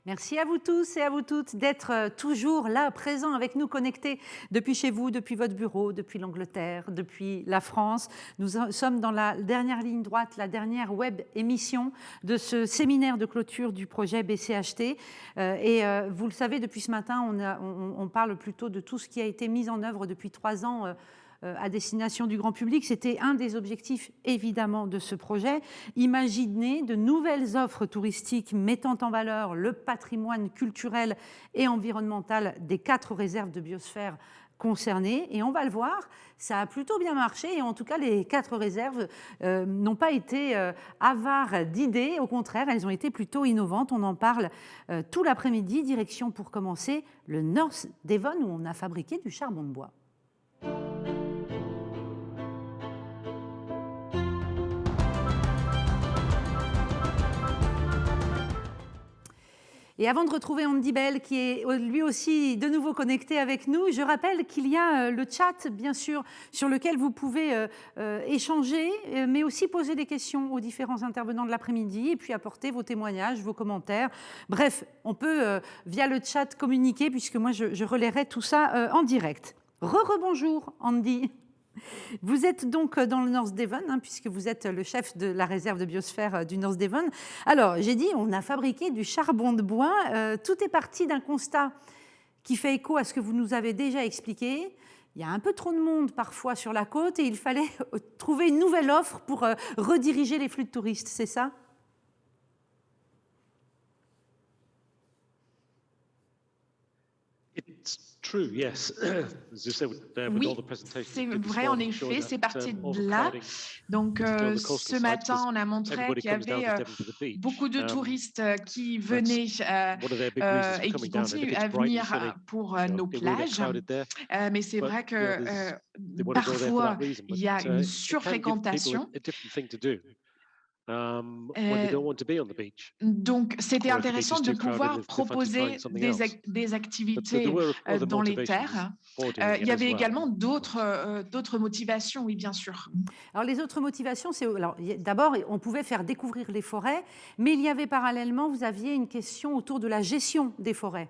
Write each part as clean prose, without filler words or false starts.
Merci à vous tous et à vous toutes d'être toujours là, présents avec nous, connectés depuis chez vous, depuis votre bureau, depuis l'Angleterre, depuis la France. Nous sommes dans la dernière ligne droite, la dernière web émission de ce séminaire de clôture du projet BCHT. Vous le savez, depuis ce matin, on parle plutôt de tout ce qui a été mis en œuvre depuis 3 ans à destination du grand public. C'était un des objectifs, évidemment, de ce projet. Imaginer de nouvelles offres touristiques mettant en valeur le patrimoine culturel et environnemental des 4 réserves de biosphère concernées. Et on va le voir, ça a plutôt bien marché. Et en tout cas, les 4 réserves n'ont pas été avares d'idées. Au contraire, elles ont été plutôt innovantes. On en parle tout l'après-midi. Direction, pour commencer, le North Devon, où on a fabriqué du charbon de bois. Et avant de retrouver Andy Bell, qui est lui aussi de nouveau connecté avec nous, je rappelle qu'il y a le chat, bien sûr, sur lequel vous pouvez échanger, mais aussi poser des questions aux différents intervenants de l'après-midi, et puis apporter vos témoignages, vos commentaires. Bref, on peut, via le chat, communiquer, puisque moi, je relayerai tout ça en direct. Rebonjour, Andy. Vous êtes donc dans le North Devon, puisque vous êtes le chef de la réserve de biosphère du North Devon. Alors, j'ai dit, on a fabriqué du charbon de bois. Tout est parti d'un constat qui fait écho à ce que vous nous avez déjà expliqué. Il y a un peu trop de monde parfois sur la côte et il fallait trouver une nouvelle offre pour rediriger les flux de touristes, c'est ça ? Oui, c'est vrai, en effet, c'est parti de là. Donc, ce matin, on a montré qu'il y avait beaucoup de touristes qui venaient et qui continuent à venir pour nos plages. Mais c'est vrai que parfois, il y a une surfréquentation. Donc, c'était intéressant de pouvoir proposer des activités dans les terres. Il y avait également d'autres motivations, oui, bien sûr. Alors, les autres motivations, c'est... D'abord, on pouvait faire découvrir les forêts, mais il y avait parallèlement, vous aviez une question autour de la gestion des forêts.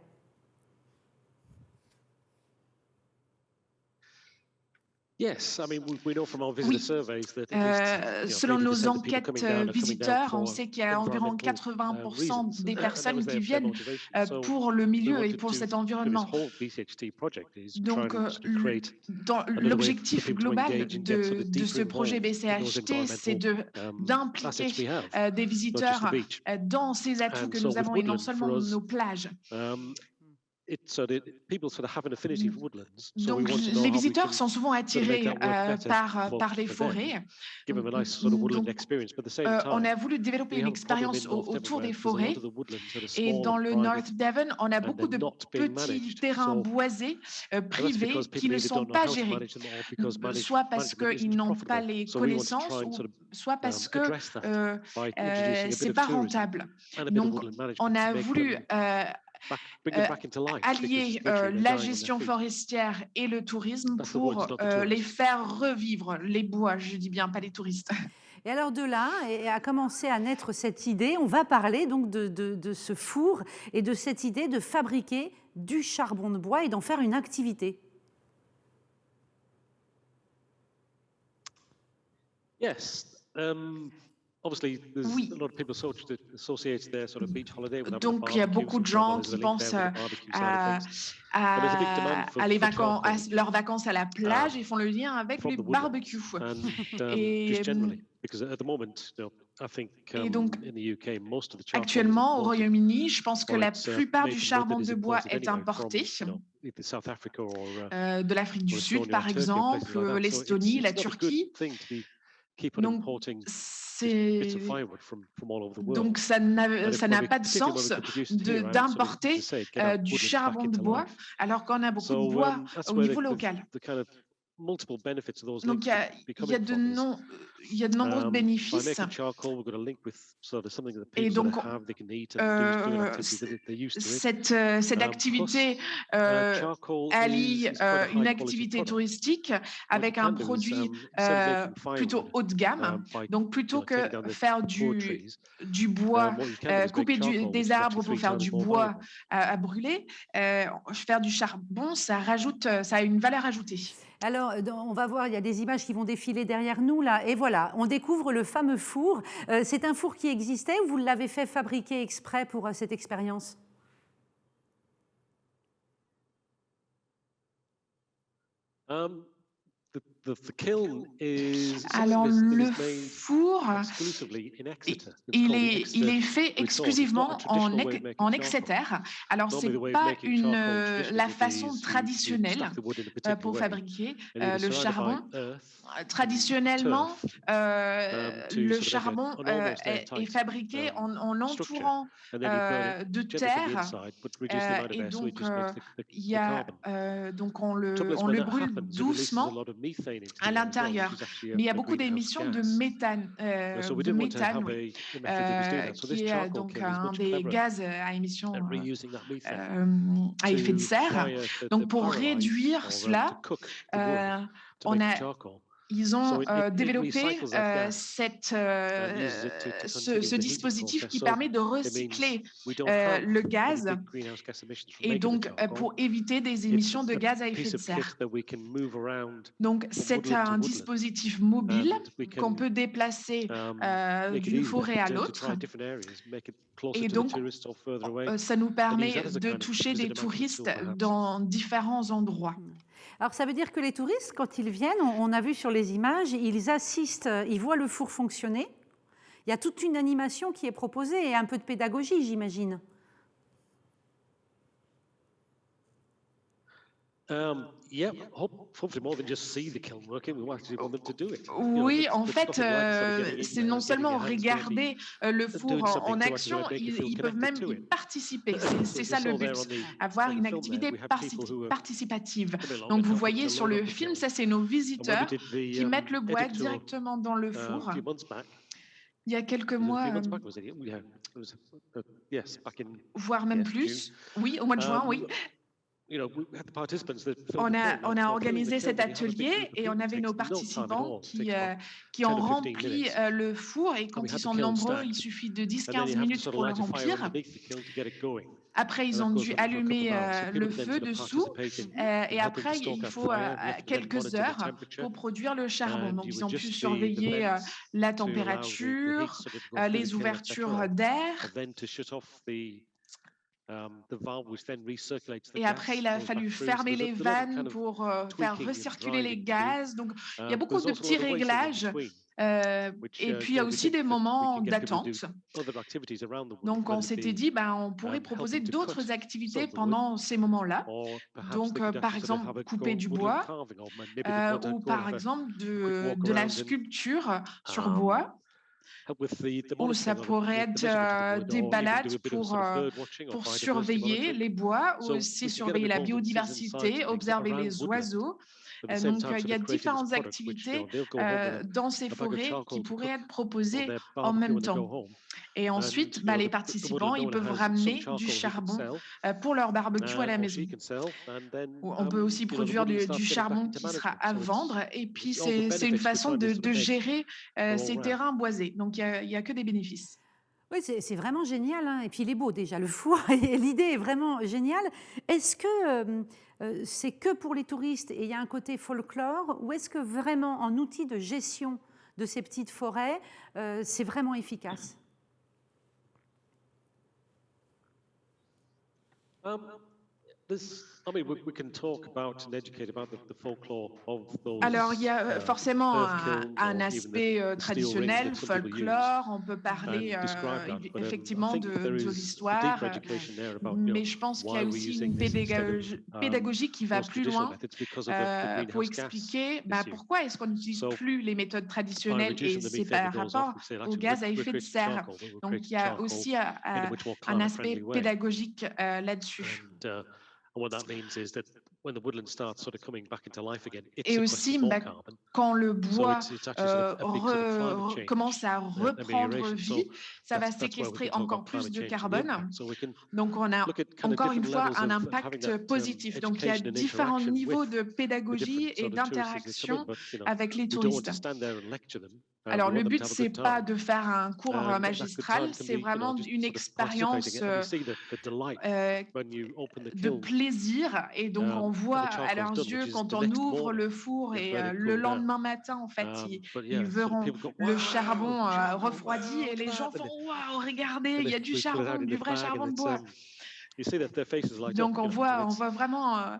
Oui, selon nos enquêtes visiteurs, on sait qu'il y a environ 80% des personnes qui viennent pour le milieu et pour cet environnement. Donc, l'objectif global de ce projet BCHT, c'est d'impliquer des visiteurs dans ces atouts que nous avons et non seulement nos plages. Donc, les visiteurs sont souvent attirés par les forêts. Donc, on a voulu développer une expérience autour des forêts. Et dans le North Devon, on a beaucoup de petits terrains boisés privés qui ne sont pas gérés, soit parce qu'ils n'ont pas les connaissances, soit parce que ce n'est pas rentable. Donc, on a voulu allier la gestion forestière et le tourisme pour les faire revivre, les bois, je dis bien, pas les touristes. Et alors de là, a commencé à naître cette idée, on va parler donc de ce four et de cette idée de fabriquer du charbon de bois et d'en faire une activité. Oui. Donc, il y a beaucoup de gens qui pensent à leurs vacances à la plage et font le lien avec les barbecues. Et donc, actuellement, au Royaume-Uni, je pense que la plupart du charbon de bois est importé de l'Afrique du Sud, par exemple, l'Estonie, la Turquie. Donc ça n'a pas de sens d'importer du charbon de bois alors qu'on a beaucoup de bois au niveau local. Donc il y a de nombreux bénéfices. Et donc cette activité allie une activité touristique avec un produit plutôt haut de gamme. Donc plutôt que faire du bois, couper des arbres pour faire du bois à brûler, faire du charbon, ça a une valeur ajoutée. Alors, on va voir, il y a des images qui vont défiler derrière nous, là. Et voilà, on découvre le fameux four. C'est un four qui existait ou vous l'avez fait fabriquer exprès pour cette expérience? Alors, le four, il est fait exclusivement en Exeter. Alors, ce n'est pas la façon traditionnelle pour fabriquer le charbon. Traditionnellement, le charbon est fabriqué en l'entourant de terre. Et donc, on le brûle doucement à l'intérieur. Mais il y a beaucoup d'émissions de méthane, qui est donc un des gaz à émissions à effet de serre. Donc, pour réduire cela, ils ont développé ce dispositif qui permet de recycler le gaz et donc pour éviter des émissions de gaz à effet de serre. Donc c'est un dispositif mobile qu'on peut déplacer d'une forêt à l'autre. Et donc ça nous permet de toucher des touristes dans différents endroits. Alors, ça veut dire que les touristes, quand ils viennent, on a vu sur les images, ils assistent, ils voient le four fonctionner. Il y a toute une animation qui est proposée et un peu de pédagogie, j'imagine. Oui, en fait, c'est non seulement regarder le four en action, ils peuvent même y participer. C'est ça le but, avoir une activité participative. Donc, vous voyez sur le film, ça, c'est nos visiteurs qui mettent le bois directement dans le four. Il y a quelques mois, voire même plus. Oui, au mois de juin, oui. On a organisé cet atelier et on avait nos participants qui ont rempli le four et quand ils sont nombreux, il suffit de 10-15 minutes pour le remplir. Après, ils ont dû allumer le feu dessous et après, il faut quelques heures pour produire le charbon. Donc, ils ont pu surveiller la température, les ouvertures d'air. Et après, il a fallu fermer les vannes pour faire recirculer les gaz. Donc, il y a beaucoup de petits réglages. Et puis, il y a aussi des moments d'attente. Donc, on s'était dit, on pourrait proposer d'autres activités pendant ces moments-là. Donc, par exemple, couper du bois ou par exemple de la sculpture sur bois. Ou ça pourrait être des balades pour surveiller les bois ou aussi surveiller la biodiversité, observer les oiseaux. Donc, il y a différentes activités dans ces forêts qui pourraient être proposées en même temps. Et ensuite, les participants, ils peuvent ramener du charbon pour leur barbecue à la maison. On peut aussi produire du charbon qui sera à vendre. Et puis, c'est une façon de gérer ces terrains boisés. Donc, il n'y a que des bénéfices. Oui, c'est vraiment génial. Hein. Et puis, il est beau déjà, le four. Et l'idée est vraiment géniale. Est-ce que c'est que pour les touristes et il y a un côté folklore ou est-ce que vraiment, en outil de gestion de ces petites forêts, c'est vraiment Alors, il y a forcément un aspect traditionnel, folklore. On peut parler effectivement de l'histoire, mais je pense qu'il y a aussi une pédagogie qui va plus loin pour expliquer pourquoi est-ce qu'on n'utilise plus les méthodes traditionnelles, et c'est par rapport au gaz à effet de serre. Donc, il y a aussi un aspect pédagogique là-dessus. Et aussi, quand le bois commence à reprendre vie, ça va séquestrer encore plus de carbone. Donc, on a encore une fois un impact positif. Donc, il y a différents niveaux de pédagogie et d'interaction avec les touristes. Alors, le but, c'est pas de faire un cours magistral, c'est vraiment une expérience de plaisir. Et donc, on voit à leurs yeux quand on ouvre le four et le lendemain matin, en fait, ils verront le charbon refroidi et les gens font « Waouh, regardez, il y a du charbon, du vrai charbon de bois ». Donc, on voit vraiment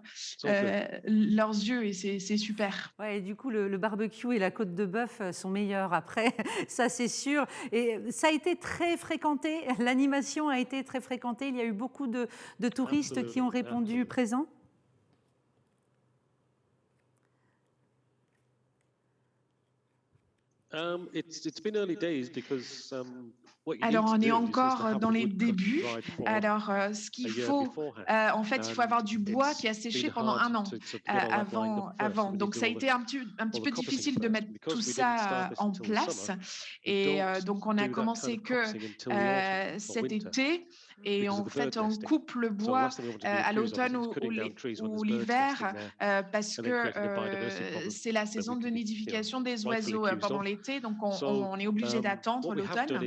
leurs yeux et c'est super. Ouais, et du coup, le barbecue et la côte de bœuf sont meilleurs après, ça c'est sûr. Et ça a été très fréquenté, l'animation a été très fréquentée. Il y a eu beaucoup de touristes qui ont répondu présents. Alors, on est encore dans les débuts. Alors, ce qu'il faut, en fait, il faut avoir du bois qui a séché pendant 1 an avant. Donc, ça a été un petit peu difficile de mettre tout ça en place. Et donc, on a commencé que cet été. Et en fait, on coupe le bois à l'automne ou l'hiver parce que c'est la saison de nidification des oiseaux pendant l'été. Donc, on est obligé d'attendre l'automne.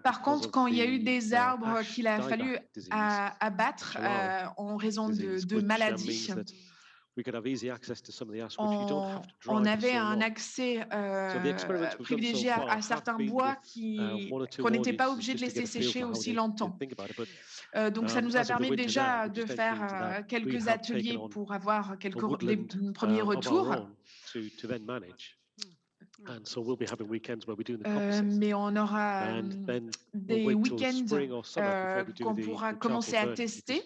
Par contre, quand il y a eu des arbres qu'il a fallu abattre en raison de maladies, on avait un accès privilégié à certains bois qu'on n'était pas obligé de laisser sécher aussi longtemps. Donc, ça nous a permis déjà de faire quelques ateliers pour avoir des premiers retours. Mais on aura des week-ends qu'on pourra commencer à tester.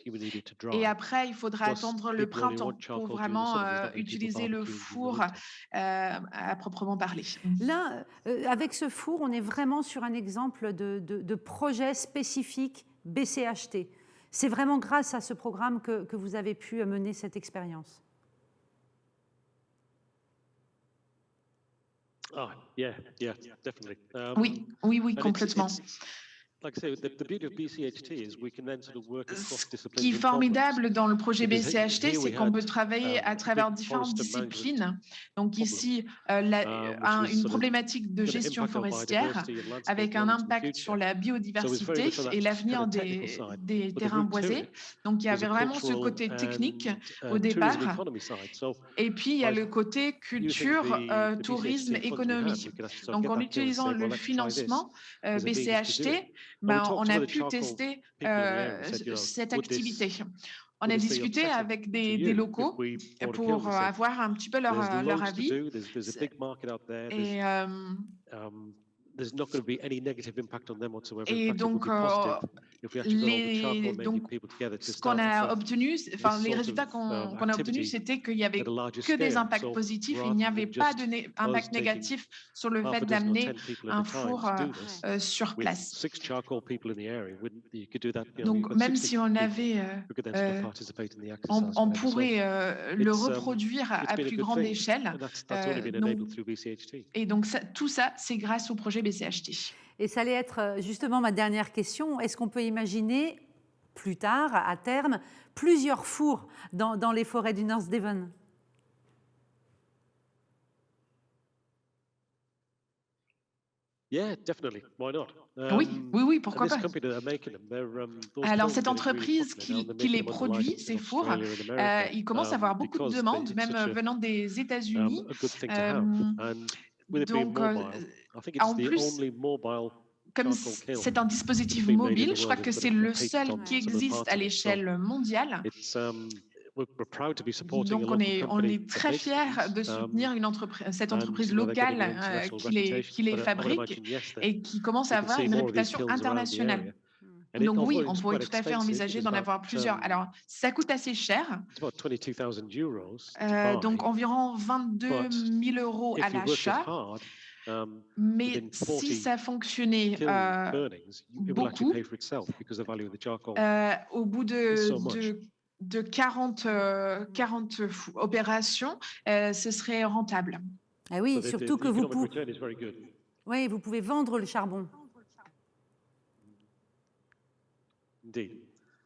Et après, il faudra attendre le printemps pour vraiment utiliser le four à proprement parler. Là, avec ce four, on est vraiment sur un exemple de projet spécifique BCHT. C'est vraiment grâce à ce programme que vous avez pu mener cette expérience. Oui, complètement. Ce qui est formidable dans le projet BCHT, c'est qu'on peut travailler à travers différentes disciplines. Donc ici, une problématique de gestion forestière avec un impact sur la biodiversité et l'avenir des terrains boisés. Donc il y avait vraiment ce côté technique au départ. Et puis il y a le côté culture, tourisme, économie. Donc en utilisant le financement BCHT, on a pu tester cette activité. On a discuté avec des locaux pour avoir un petit peu leur avis. Et donc, ce qu'on a obtenu, les résultats qu'on a obtenus, c'était qu'il n'y avait que des impacts positifs. Il n'y avait pas d'impact négatif sur le fait d'amener un four sur place. Donc, même si on avait, on pourrait le reproduire à plus grande échelle. Et donc, tout ça, c'est grâce au projet BCHT. Et ça allait être justement ma dernière question. Est-ce qu'on peut imaginer plus tard, à terme, plusieurs fours dans les forêts du North Devon? Oui, pourquoi pas. Alors, cette entreprise qui les produit, ces fours, il commence à avoir beaucoup de demandes, même venant des États-Unis. Donc, en plus, comme c'est un dispositif mobile, je crois que c'est le seul qui existe à l'échelle mondiale. Donc, on est très fiers de soutenir cette entreprise locale qui les fabrique et qui commence à avoir une réputation internationale. Donc oui, on pourrait tout à fait envisager d'en avoir plusieurs. Alors, ça coûte assez cher, donc environ 22 000 € à l'achat. Mais si ça fonctionnait beaucoup, au bout de 40 opérations, ce serait rentable. Ah oui, surtout que vous pouvez vendre le charbon.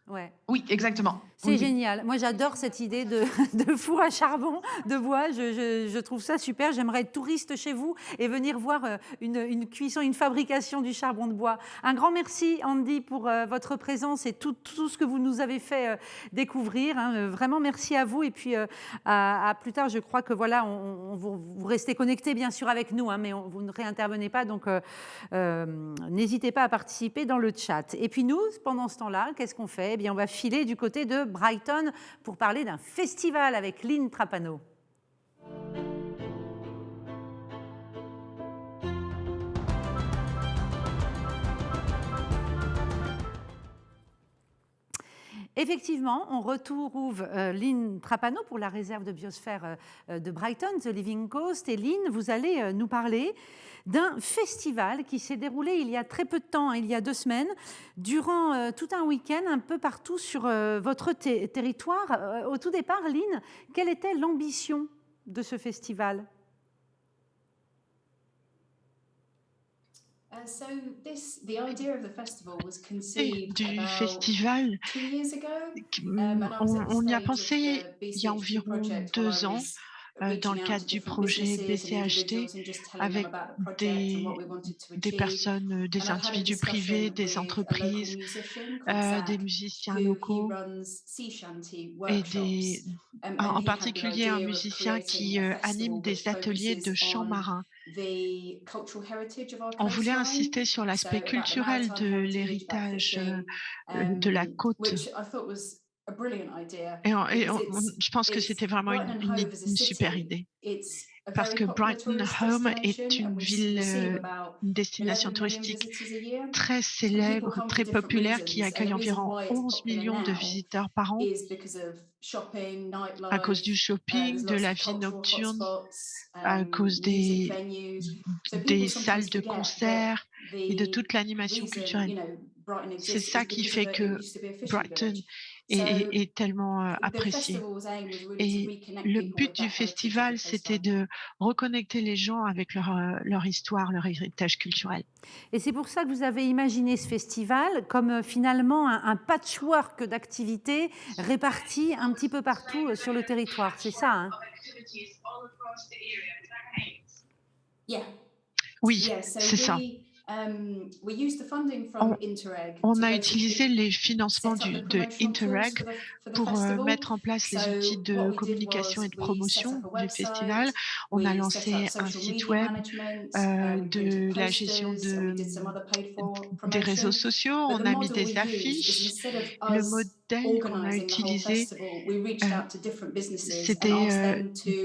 Ouais. Oui, exactement. C'est génial. Moi, j'adore cette idée de four à charbon, de bois. Je trouve ça super. J'aimerais être touriste chez vous et venir voir une cuisson, une fabrication du charbon de bois. Un grand merci, Andy, pour votre présence et tout ce que vous nous avez fait découvrir. Hein. Vraiment, merci à vous. Et puis, à plus tard, je crois que voilà, vous restez connectés, bien sûr, avec nous, hein, mais vous ne réintervenez pas. Donc, n'hésitez pas à participer dans le chat. Et puis, nous, pendant ce temps-là, qu'est-ce qu'on fait? Eh bien, on va filer du côté de Brighton pour parler d'un festival avec Lynn Trapano. Effectivement, on retrouve Lynn Trapano pour la réserve de biosphère de Brighton, The Living Coast. Et Lynn, vous allez nous parler d'un festival qui s'est déroulé il y a très peu de temps, il y a 2 semaines, durant tout un week-end, un peu partout sur votre territoire. Au tout départ, Lynn, quelle était l'ambition de ce festival ? Du festival, on y a pensé il y a environ 2 ans dans le cadre du projet BCHT avec des personnes, des individus privés, des entreprises, des musiciens locaux et en particulier un musicien qui anime des ateliers de chant marin. On voulait insister sur l'aspect culturel de l'héritage de la côte. Je pense que c'était vraiment une super idée. Parce que Brighton Home est une ville, une destination touristique très célèbre, très populaire, qui accueille environ 11 millions de visiteurs par an à cause du shopping, de la vie nocturne, à cause des salles de concert et de toute l'animation culturelle. C'est ça qui fait que Brighton est tellement apprécié. Et le but du festival, c'était de reconnecter les gens avec leur histoire, leur héritage culturel. Et c'est pour ça que vous avez imaginé ce festival comme finalement un patchwork d'activités réparties un petit peu partout sur le territoire. C'est ça, hein ? Oui, c'est ça. On a utilisé les financements de Interreg pour mettre en place les outils de communication et de promotion du festival. On a lancé un site web, de la gestion des réseaux sociaux, on a mis des affiches. Le modèle qu'on a utilisé, c'était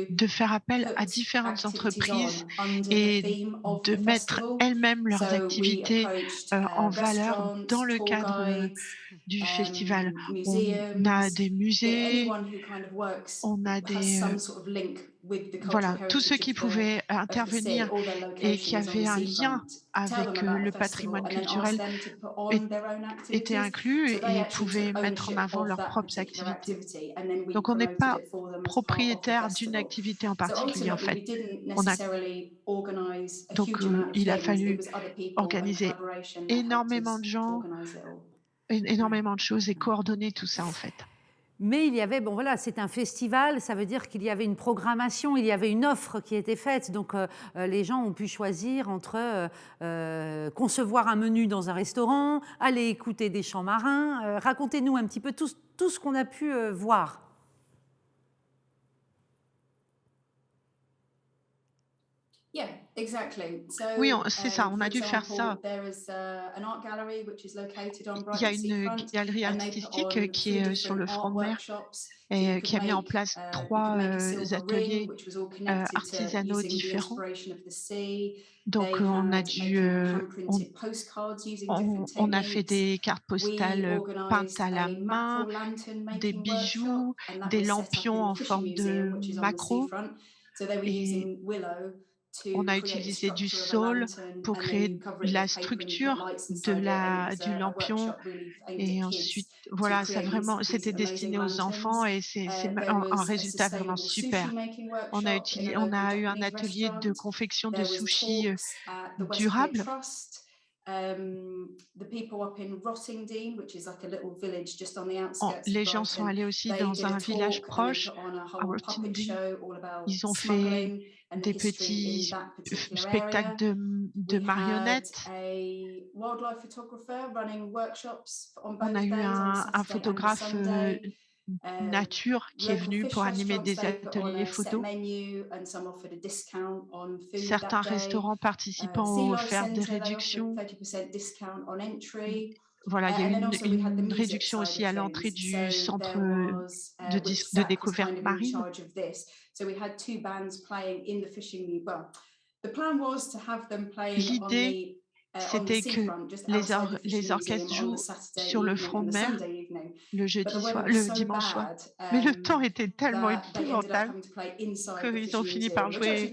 de faire appel à différentes entreprises et de mettre elles-mêmes leurs activités en valeur dans le cadre du festival. On a des musées, on a des voilà, tous ceux qui pouvaient intervenir et qui avaient un lien avec le patrimoine culturel étaient inclus et pouvaient mettre en avant leurs propres activités. Donc on n'est pas propriétaire d'une activité en particulier en fait. Donc il a fallu organiser énormément de gens, énormément de choses et coordonner tout ça en fait. Mais il y avait, bon voilà, c'est un festival, ça veut dire qu'il y avait une programmation, il y avait une offre qui était faite. Donc les gens ont pu choisir entre concevoir un menu dans un restaurant, aller écouter des chants marins. Racontez-nous un petit peu tout ce qu'on a pu voir. Oui, c'est ça, on a dû faire ça. Il y a une galerie artistique qui est sur le front de mer et qui a mis en place 3 ateliers artisanaux différents. Donc, on a dû, on a fait des cartes postales peintes à la main, des bijoux, des lampions en forme de maquereau et on a utilisé du saule pour créer la structure du lampion et ensuite, voilà, ça vraiment c'était destiné aux enfants et c'est un résultat vraiment super. On a eu un atelier de confection de sushis, durable. Les gens sont allés aussi dans un village proche, à Rottingdean. Ils ont fait des petits spectacles de marionnettes. On a eu un photographe nature qui est venu pour animer des ateliers photos. Certains restaurants participants ont offert des réductions. Voilà, il y a eu une réduction aussi à l'entrée du centre de découverte marine. L'idée, c'était que les orchestres jouent sur le front de mer le dimanche soir. Mais le temps était tellement épouvantable qu'ils ont fini par jouer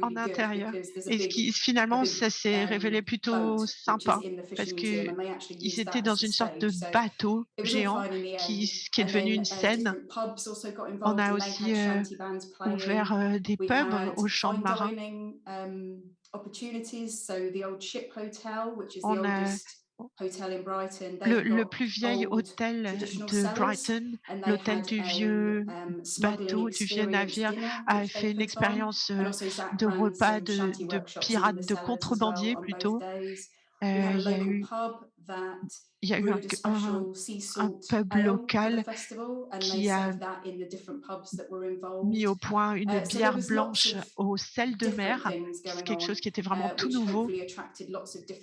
en intérieur et finalement, ça s'est révélé plutôt sympa parce qu'ils étaient dans une sorte de bateau géant qui est devenu une scène. On a aussi, ouvert des pubs aux champs de marins. On a le plus vieil hôtel de Brighton, l'hôtel du vieux bateau, du vieux navire, a fait une expérience, de repas de pirates, de contrebandiers plutôt. Il y a eu un pub local qui a mis au point une bière blanche au sel de mer. C'est quelque chose qui était vraiment tout nouveau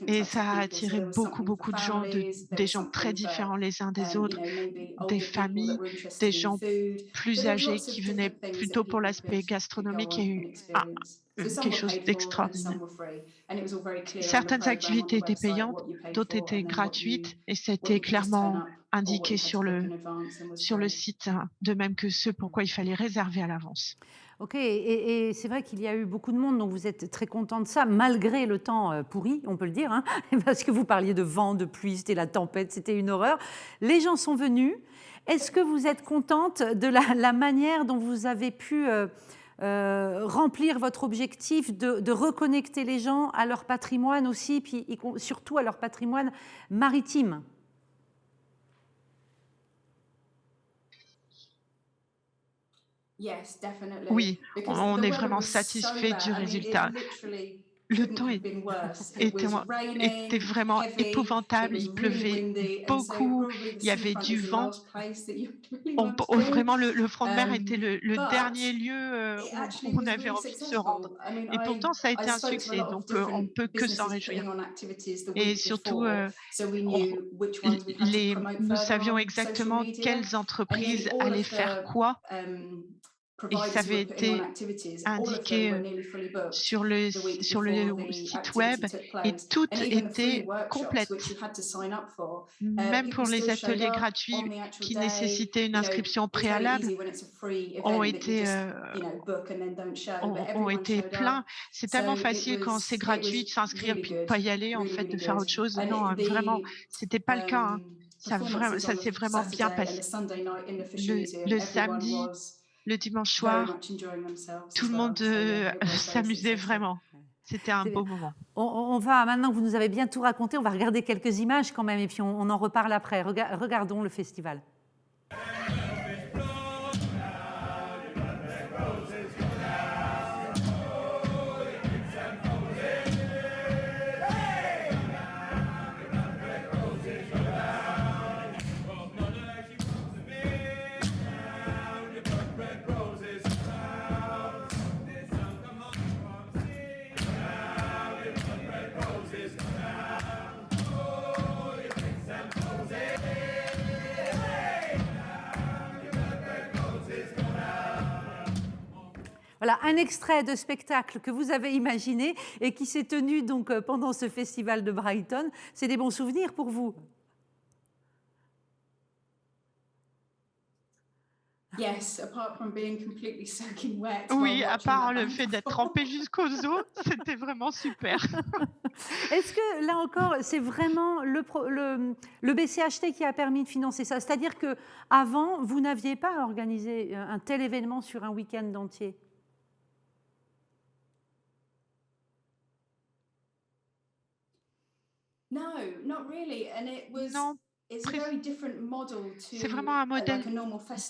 et ça a attiré beaucoup, beaucoup de gens, des gens très différents les uns des autres, des familles, des gens plus âgés qui venaient plutôt pour l'aspect gastronomique. Il y a eu quelque chose d'extraordinaire. Certaines activités étaient payantes, d'autres étaient gratuites et c'était clairement indiqué sur le site, hein, de même que ce pourquoi il fallait réserver à l'avance. OK et c'est vrai qu'il y a eu beaucoup de monde, donc vous êtes très content de ça, malgré le temps, pourri, on peut le dire, hein, parce que vous parliez de vent, de pluie, c'était la tempête, c'était une horreur. Les gens sont venus. Est-ce que vous êtes contente de la manière dont vous avez pu, remplir votre objectif de reconnecter les gens à leur patrimoine aussi, puis surtout à leur patrimoine maritime? Oui, on est vraiment satisfait du résultat. Le temps était vraiment épouvantable, il pleuvait beaucoup, il y avait du vent. Vraiment le front de mer était le dernier lieu, où on avait envie de se rendre et pourtant ça a été un succès donc on ne peut que s'en réjouir et surtout, on nous savions exactement quelles entreprises allaient faire quoi et ça avait été indiqué, sur le site web et toutes étaient complètes. Même pour les ateliers gratuits qui nécessitaient une inscription préalable ont été, ont été pleins. C'est tellement facile quand c'est gratuit de s'inscrire puis de pas y aller en fait, de faire autre chose. Non, vraiment, c'était pas le cas, hein. Ça s'est vraiment bien passé. Le samedi, le dimanche soir, tout le monde, s'amusait vraiment. C'était un beau moment. On va maintenant que vous nous avez bien tout raconté, on va regarder quelques images quand même et puis on en reparle après. Regardons le festival. Voilà, un extrait de spectacle que vous avez imaginé et qui s'est tenu donc pendant ce festival de Brighton. C'est des bons souvenirs pour vous? Oui, à part le fait d'être trempé jusqu'aux os, c'était vraiment super. Est-ce que, là encore, c'est vraiment le BCHT qui a permis de financer ça? C'est-à-dire qu'avant, vous n'aviez pas organisé un tel événement sur un week-end entier? Non, c'est vraiment un modèle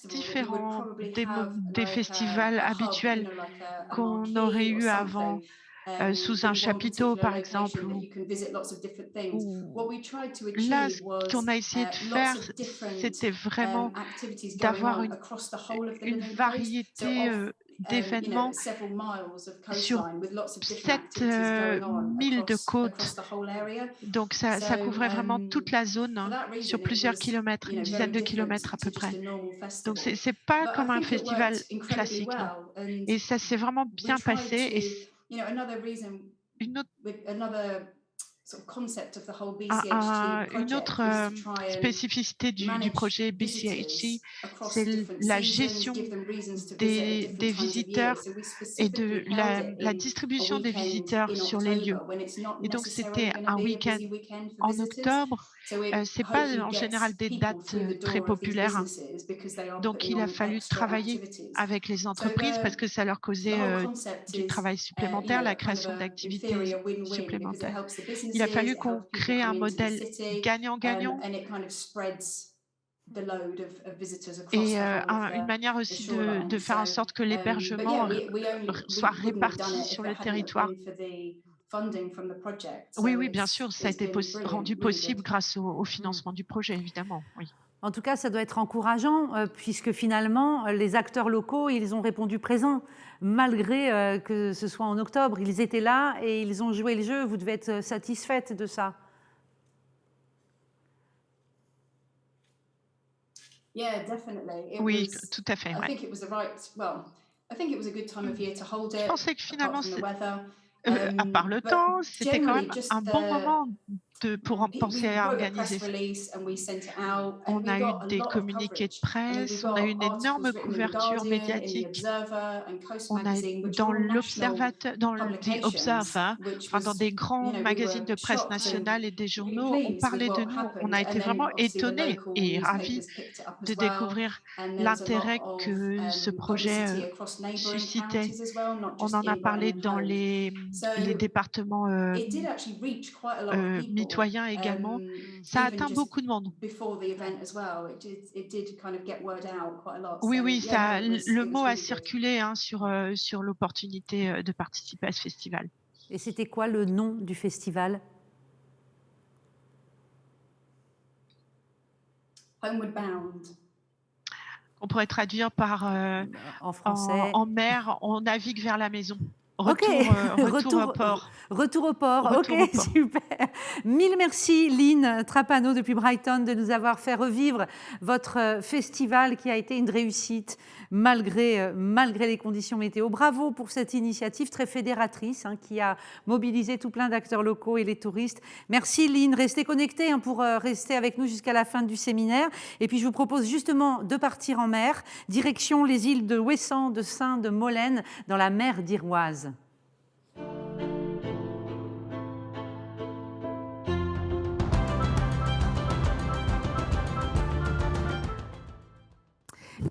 différent des festivals habituels qu'on aurait eu avant, sous un chapiteau, par exemple, ou là, ce qu'on a essayé de faire, c'était vraiment d'avoir une variété, d'événements sur 7 milles de côte. Donc ça couvrait vraiment toute la zone, hein, sur plusieurs kilomètres, une dizaine de kilomètres à peu près. Donc c'est pas comme un festival classique, non. Et ça s'est vraiment bien passé et une autre une autre, spécificité du projet BCHC, c'est la gestion des visiteurs et de la distribution des visiteurs sur les lieux. Et donc c'était un week-end en octobre, c'est pas en général des dates, très populaires, hein. Donc il a fallu travailler avec les entreprises parce que ça leur causait, du travail supplémentaire, la création d'activités supplémentaires. Il a fallu qu'on crée un modèle gagnant-gagnant et une manière aussi de faire en sorte que l'hébergement soit réparti sur le territoire. Oui, oui, bien sûr, ça a été rendu possible grâce au financement du projet, évidemment, oui. En tout cas, ça doit être encourageant, puisque finalement, les acteurs locaux, ils ont répondu présent, malgré que ce soit en octobre. Ils étaient là et ils ont joué le jeu. Vous devez être satisfaite de ça. Oui, tout à fait, ouais. Je pensais que finalement, à part le temps, c'était quand même un bon moment pour penser à organiser ça. On a eu des communiqués de presse, on a eu une énorme couverture médiatique. On a dans l'Observateur, dans The Observer, enfin dans des grands magazines de presse nationale et des journaux, on parlait de nous. On a été vraiment étonnés et ravis de découvrir l'intérêt que ce projet, suscitait. On en a parlé dans les départements, mitoyens également. Ça a atteint beaucoup de monde. Oui, oui, ça le mot a circulé, hein, sur l'opportunité, de participer à ce festival. Et c'était quoi le nom du festival? On pourrait traduire par, en français. En mer, on navigue vers la maison. Retour au port. Retour au port, Retour au port. Super. Mille merci Lynn Trapano depuis Brighton de nous avoir fait revivre votre festival qui a été une réussite malgré les conditions météo. Bravo pour cette initiative très fédératrice, hein, qui a mobilisé tout plein d'acteurs locaux et les touristes. Merci Lynn, restez connectés, hein, pour rester avec nous jusqu'à la fin du séminaire. Et puis je vous propose justement de partir en mer, direction les îles de Ouessant, de Saint, de Molène, dans la mer d'Iroise.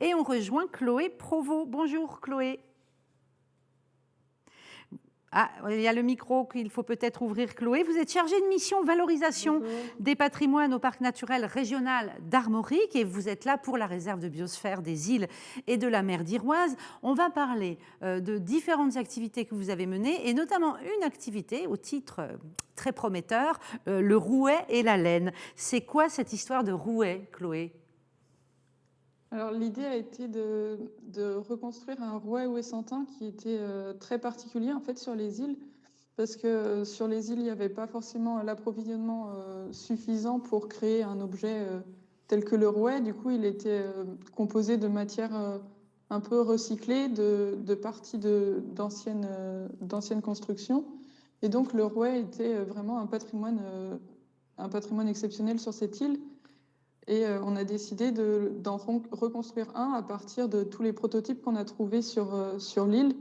Et on rejoint Chloé Provost. Bonjour Chloé. Ah, il y a le micro qu'il faut peut-être ouvrir, Chloé. Vous êtes chargée de mission valorisation des patrimoines au parc naturel régional d'Armorique et vous êtes là pour la réserve de biosphère des îles et de la mer d'Iroise. On va parler de différentes activités que vous avez menées et notamment une activité au titre très prometteur, le rouet et la laine. C'est quoi cette histoire de rouet, Chloé ? Alors l'idée a été de reconstruire un rouet ouessantin qui était très particulier en fait sur les îles, parce que sur les îles il n'y avait pas forcément l'approvisionnement suffisant pour créer un objet tel que le rouet. Du coup il était composé de matières un peu recyclés de parties d'anciennes constructions. Et donc, le rouet était vraiment un patrimoine exceptionnel sur cette île. Et on a décidé d'en reconstruire un à partir de tous les prototypes qu'on a trouvés sur l'île.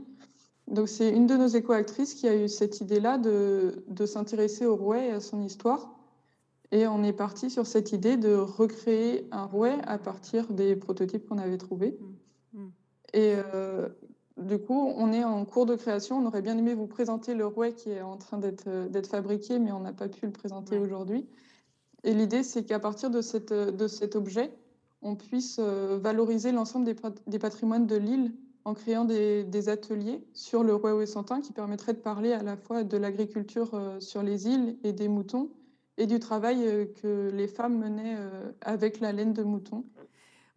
Donc, c'est une de nos éco-actrices qui a eu cette idée-là de s'intéresser au rouet et à son histoire. Et on est parti sur cette idée de recréer un rouet à partir des prototypes qu'on avait trouvés. Et du coup, on est en cours de création. On aurait bien aimé vous présenter le rouet qui est en train d'être fabriqué, mais on n'a pas pu le présenter aujourd'hui. Et l'idée, c'est qu'à partir de cet objet, on puisse valoriser l'ensemble des patrimoines de l'île en créant des ateliers sur le rouet ouessantien qui permettraient de parler à la fois de l'agriculture sur les îles et des moutons et du travail que les femmes menaient avec la laine de mouton.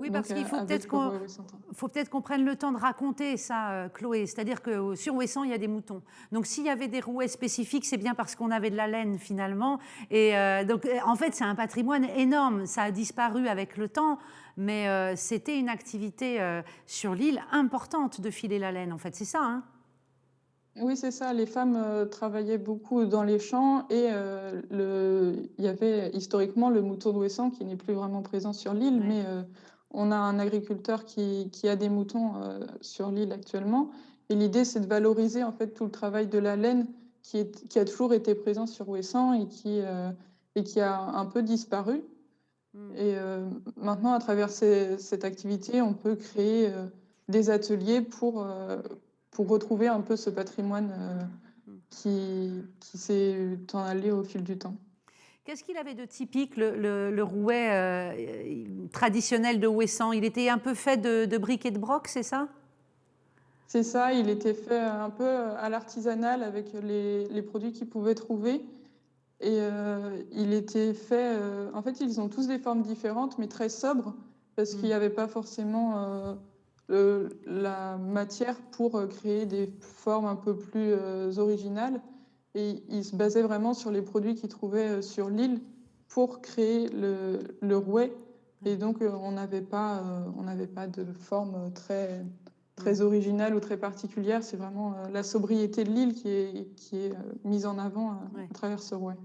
Oui, parce qu'il faut peut-être qu'on prenne le temps de raconter ça, Chloé. C'est-à-dire que sur Ouessant, il y a des moutons. Donc, s'il y avait des rouets spécifiques, c'est bien parce qu'on avait de la laine, finalement. Et donc, en fait, c'est un patrimoine énorme. Ça a disparu avec le temps, mais c'était une activité sur l'île importante de filer la laine, en fait. C'est ça, hein? Oui, c'est ça. Les femmes travaillaient beaucoup dans les champs et il y avait historiquement le mouton d'Ouessant qui n'est plus vraiment présent sur l'île, mais on a un agriculteur qui a des moutons sur l'île actuellement. Et l'idée, c'est de valoriser en fait tout le travail de la laine qui a toujours été présent sur Ouessant et qui a un peu disparu. Et maintenant, à travers cette activité, on peut créer des ateliers pour retrouver un peu ce patrimoine qui s'est en allé au fil du temps. Qu'est-ce qu'il avait de typique, le rouet traditionnel de Ouessant? Il était un peu fait de briques et de broc, c'est ça? C'est ça, il était fait un peu à l'artisanal avec les produits qu'ils pouvaient trouver. Et il était fait... en fait, ils ont tous des formes différentes, mais très sobres, parce qu'il n'y avait pas forcément la matière pour créer des formes un peu plus originales. Et ils se basaient vraiment sur les produits qu'ils trouvaient sur l'île pour créer le rouet. Et donc, on n'avait pas de forme très originale ou très particulière. C'est vraiment la sobriété de l'île qui est mise en avant à travers ce rouet.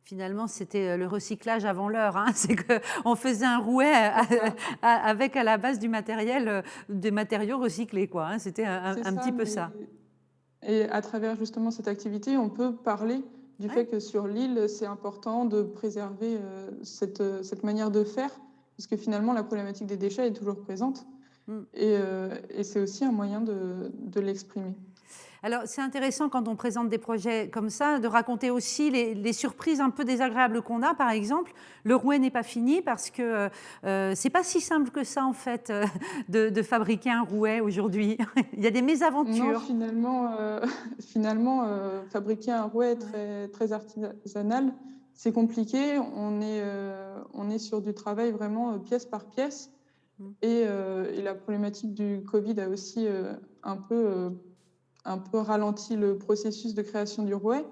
Finalement, c'était le recyclage avant l'heure. Hein. C'est qu'on faisait un rouet avec à la base des matériaux recyclés, quoi. Hein. C'était un petit peu ça. Et à travers justement cette activité, on peut parler du fait que sur l'île, c'est important de préserver cette manière de faire, parce que finalement, la problématique des déchets est toujours présente. Et c'est aussi un moyen de l'exprimer. Alors, c'est intéressant quand on présente des projets comme ça, de raconter aussi les surprises un peu désagréables qu'on a. Par exemple, le rouet n'est pas fini parce que c'est pas si simple que ça, en fait, de fabriquer un rouet aujourd'hui. Il y a des mésaventures. Non, finalement, fabriquer un rouet très artisanal, c'est compliqué. On est sur du travail vraiment pièce par pièce. Et la problématique du Covid a aussi un peu ralenti le processus de création du rouet.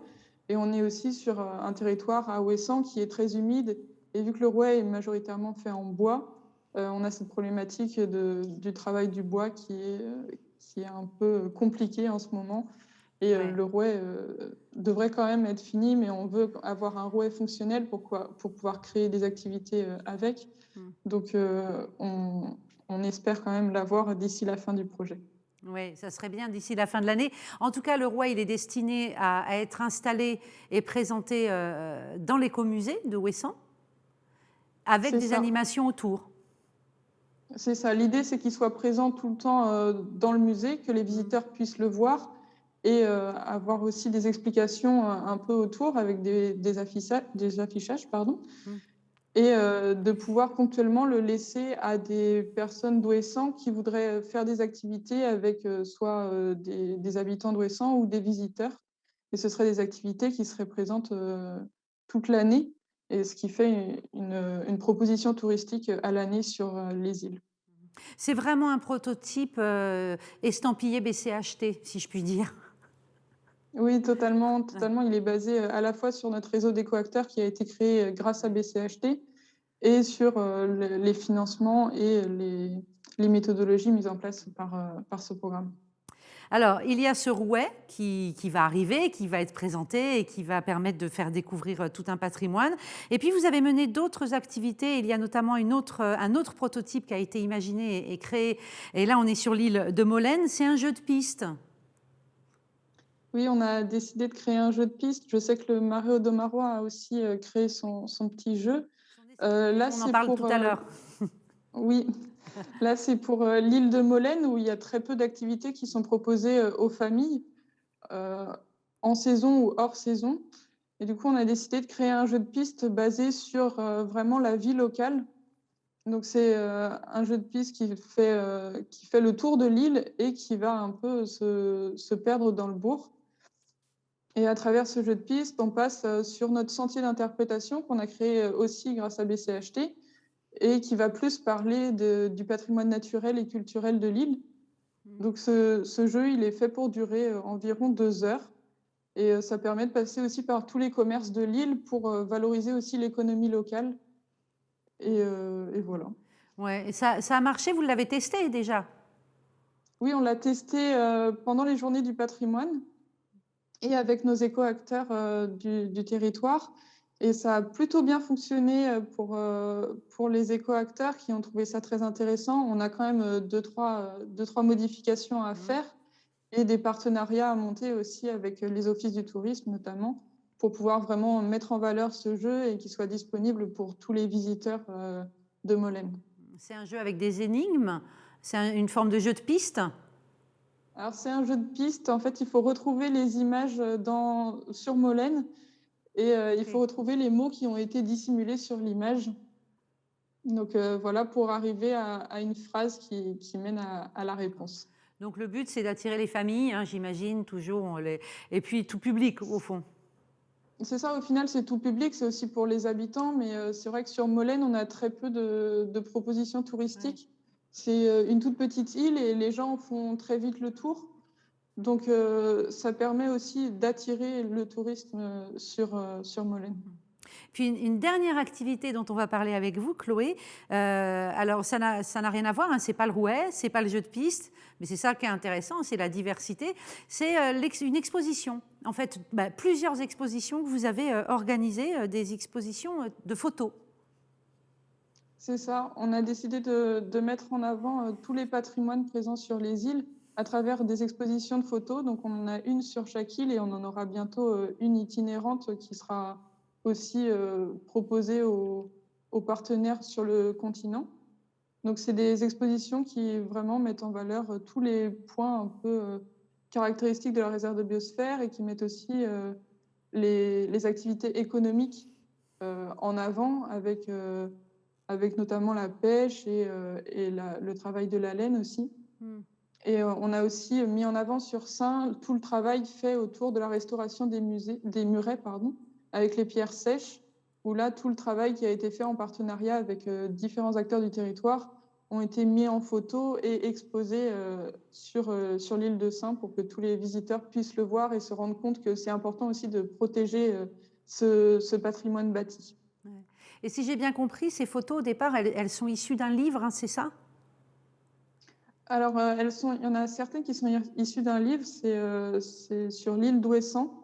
Et on est aussi sur un territoire à Ouessant qui est très humide. Et vu que le rouet est majoritairement fait en bois, on a cette problématique du travail du bois qui est un peu compliqué en ce moment. Et le rouet devrait quand même être fini, mais on veut avoir un rouet fonctionnel pour pouvoir créer des activités avec. Donc, on espère quand même l'avoir d'ici la fin du projet. Oui, ça serait bien d'ici la fin de l'année. En tout cas, le rouet, il est destiné à être installé et présenté dans l'écomusée de Ouessant, avec des animations autour. C'est ça. L'idée, c'est qu'il soit présent tout le temps dans le musée, que les visiteurs puissent le voir et avoir aussi des explications un peu autour avec des affichages. Et de pouvoir ponctuellement le laisser à des personnes d'Ouessant qui voudraient faire des activités avec soit des habitants d'Ouessant ou des visiteurs. Et ce seraient des activités qui seraient présentes toute l'année, et ce qui fait une proposition touristique à l'année sur les îles. C'est vraiment un prototype estampillé BCHT, si je puis dire. Oui, totalement. Il est basé à la fois sur notre réseau d'éco-acteurs qui a été créé grâce à BCHT et sur les financements et les méthodologies mises en place par ce programme. Alors, il y a ce rouet qui va arriver, qui va être présenté et qui va permettre de faire découvrir tout un patrimoine. Et puis, vous avez mené d'autres activités. Il y a notamment un autre prototype qui a été imaginé et créé. Et là, on est sur l'île de Molène. C'est un jeu de piste. Oui, on a décidé de créer un jeu de piste. Je sais que le Marais Audomarois a aussi créé son petit jeu. Là, on en parle tout à l'heure. Oui. Là, c'est pour l'île de Molène où il y a très peu d'activités qui sont proposées aux familles en saison ou hors saison. Et du coup, on a décidé de créer un jeu de piste basé sur vraiment la vie locale. Donc, c'est un jeu de piste qui fait le tour de l'île et qui va un peu se perdre dans le bourg. Et à travers ce jeu de piste, on passe sur notre sentier d'interprétation qu'on a créé aussi grâce à BCHT, et qui va plus parler du patrimoine naturel et culturel de l'île. Donc ce jeu, il est fait pour durer environ 2 heures. Et ça permet de passer aussi par tous les commerces de l'île pour valoriser aussi l'économie locale. Et voilà. Ouais, et ça a marché, vous l'avez testé déjà? Oui, on l'a testé pendant les journées du patrimoine et avec nos éco-acteurs du territoire. Et ça a plutôt bien fonctionné pour les éco-acteurs qui ont trouvé ça très intéressant. On a quand même deux, trois modifications à faire et des partenariats à monter aussi avec les offices du tourisme notamment pour pouvoir vraiment mettre en valeur ce jeu et qu'il soit disponible pour tous les visiteurs de Molène. C'est un jeu avec des énigmes? C'est une forme de jeu de piste? Alors c'est un jeu de piste. En fait, il faut retrouver les images sur Molène. Et il faut retrouver les mots qui ont été dissimulés sur l'image. Donc voilà, pour arriver à une phrase qui mène à la réponse. Donc le but, c'est d'attirer les familles, hein, j'imagine, toujours, et puis tout public, au fond. C'est ça, au final, c'est tout public, c'est aussi pour les habitants, mais c'est vrai que sur Molène, on a très peu de propositions touristiques. Ouais. C'est une toute petite île et les gens font très vite le tour. Donc, ça permet aussi d'attirer le tourisme sur Molène. Puis une dernière activité dont on va parler avec vous, Chloé, alors ça n'a rien à voir, hein, c'est pas le rouet, c'est pas le jeu de piste, mais c'est ça qui est intéressant, c'est la diversité. C'est une exposition, en fait, plusieurs expositions que vous avez organisées, des expositions de photos. C'est ça, on a décidé de mettre en avant tous les patrimoines présents sur les îles à travers des expositions de photos. Donc, on en a une sur chaque île et on en aura bientôt une itinérante qui sera aussi proposée aux partenaires sur le continent. Donc, c'est des expositions qui vraiment mettent en valeur tous les points un peu caractéristiques de la réserve de biosphère et qui mettent aussi les activités économiques en avant avec notamment la pêche et le travail de la laine aussi. Et on a aussi mis en avant sur Saint tout le travail fait autour de la restauration des murets, avec les pierres sèches, où là, tout le travail qui a été fait en partenariat avec différents acteurs du territoire ont été mis en photo et exposés sur l'île de Saint pour que tous les visiteurs puissent le voir et se rendre compte que c'est important aussi de protéger ce patrimoine bâti. Et si j'ai bien compris, ces photos, au départ, elles sont issues d'un livre, hein, c'est ça? Alors, il y en a certaines qui sont issues d'un livre, c'est sur l'île d'Ouessant.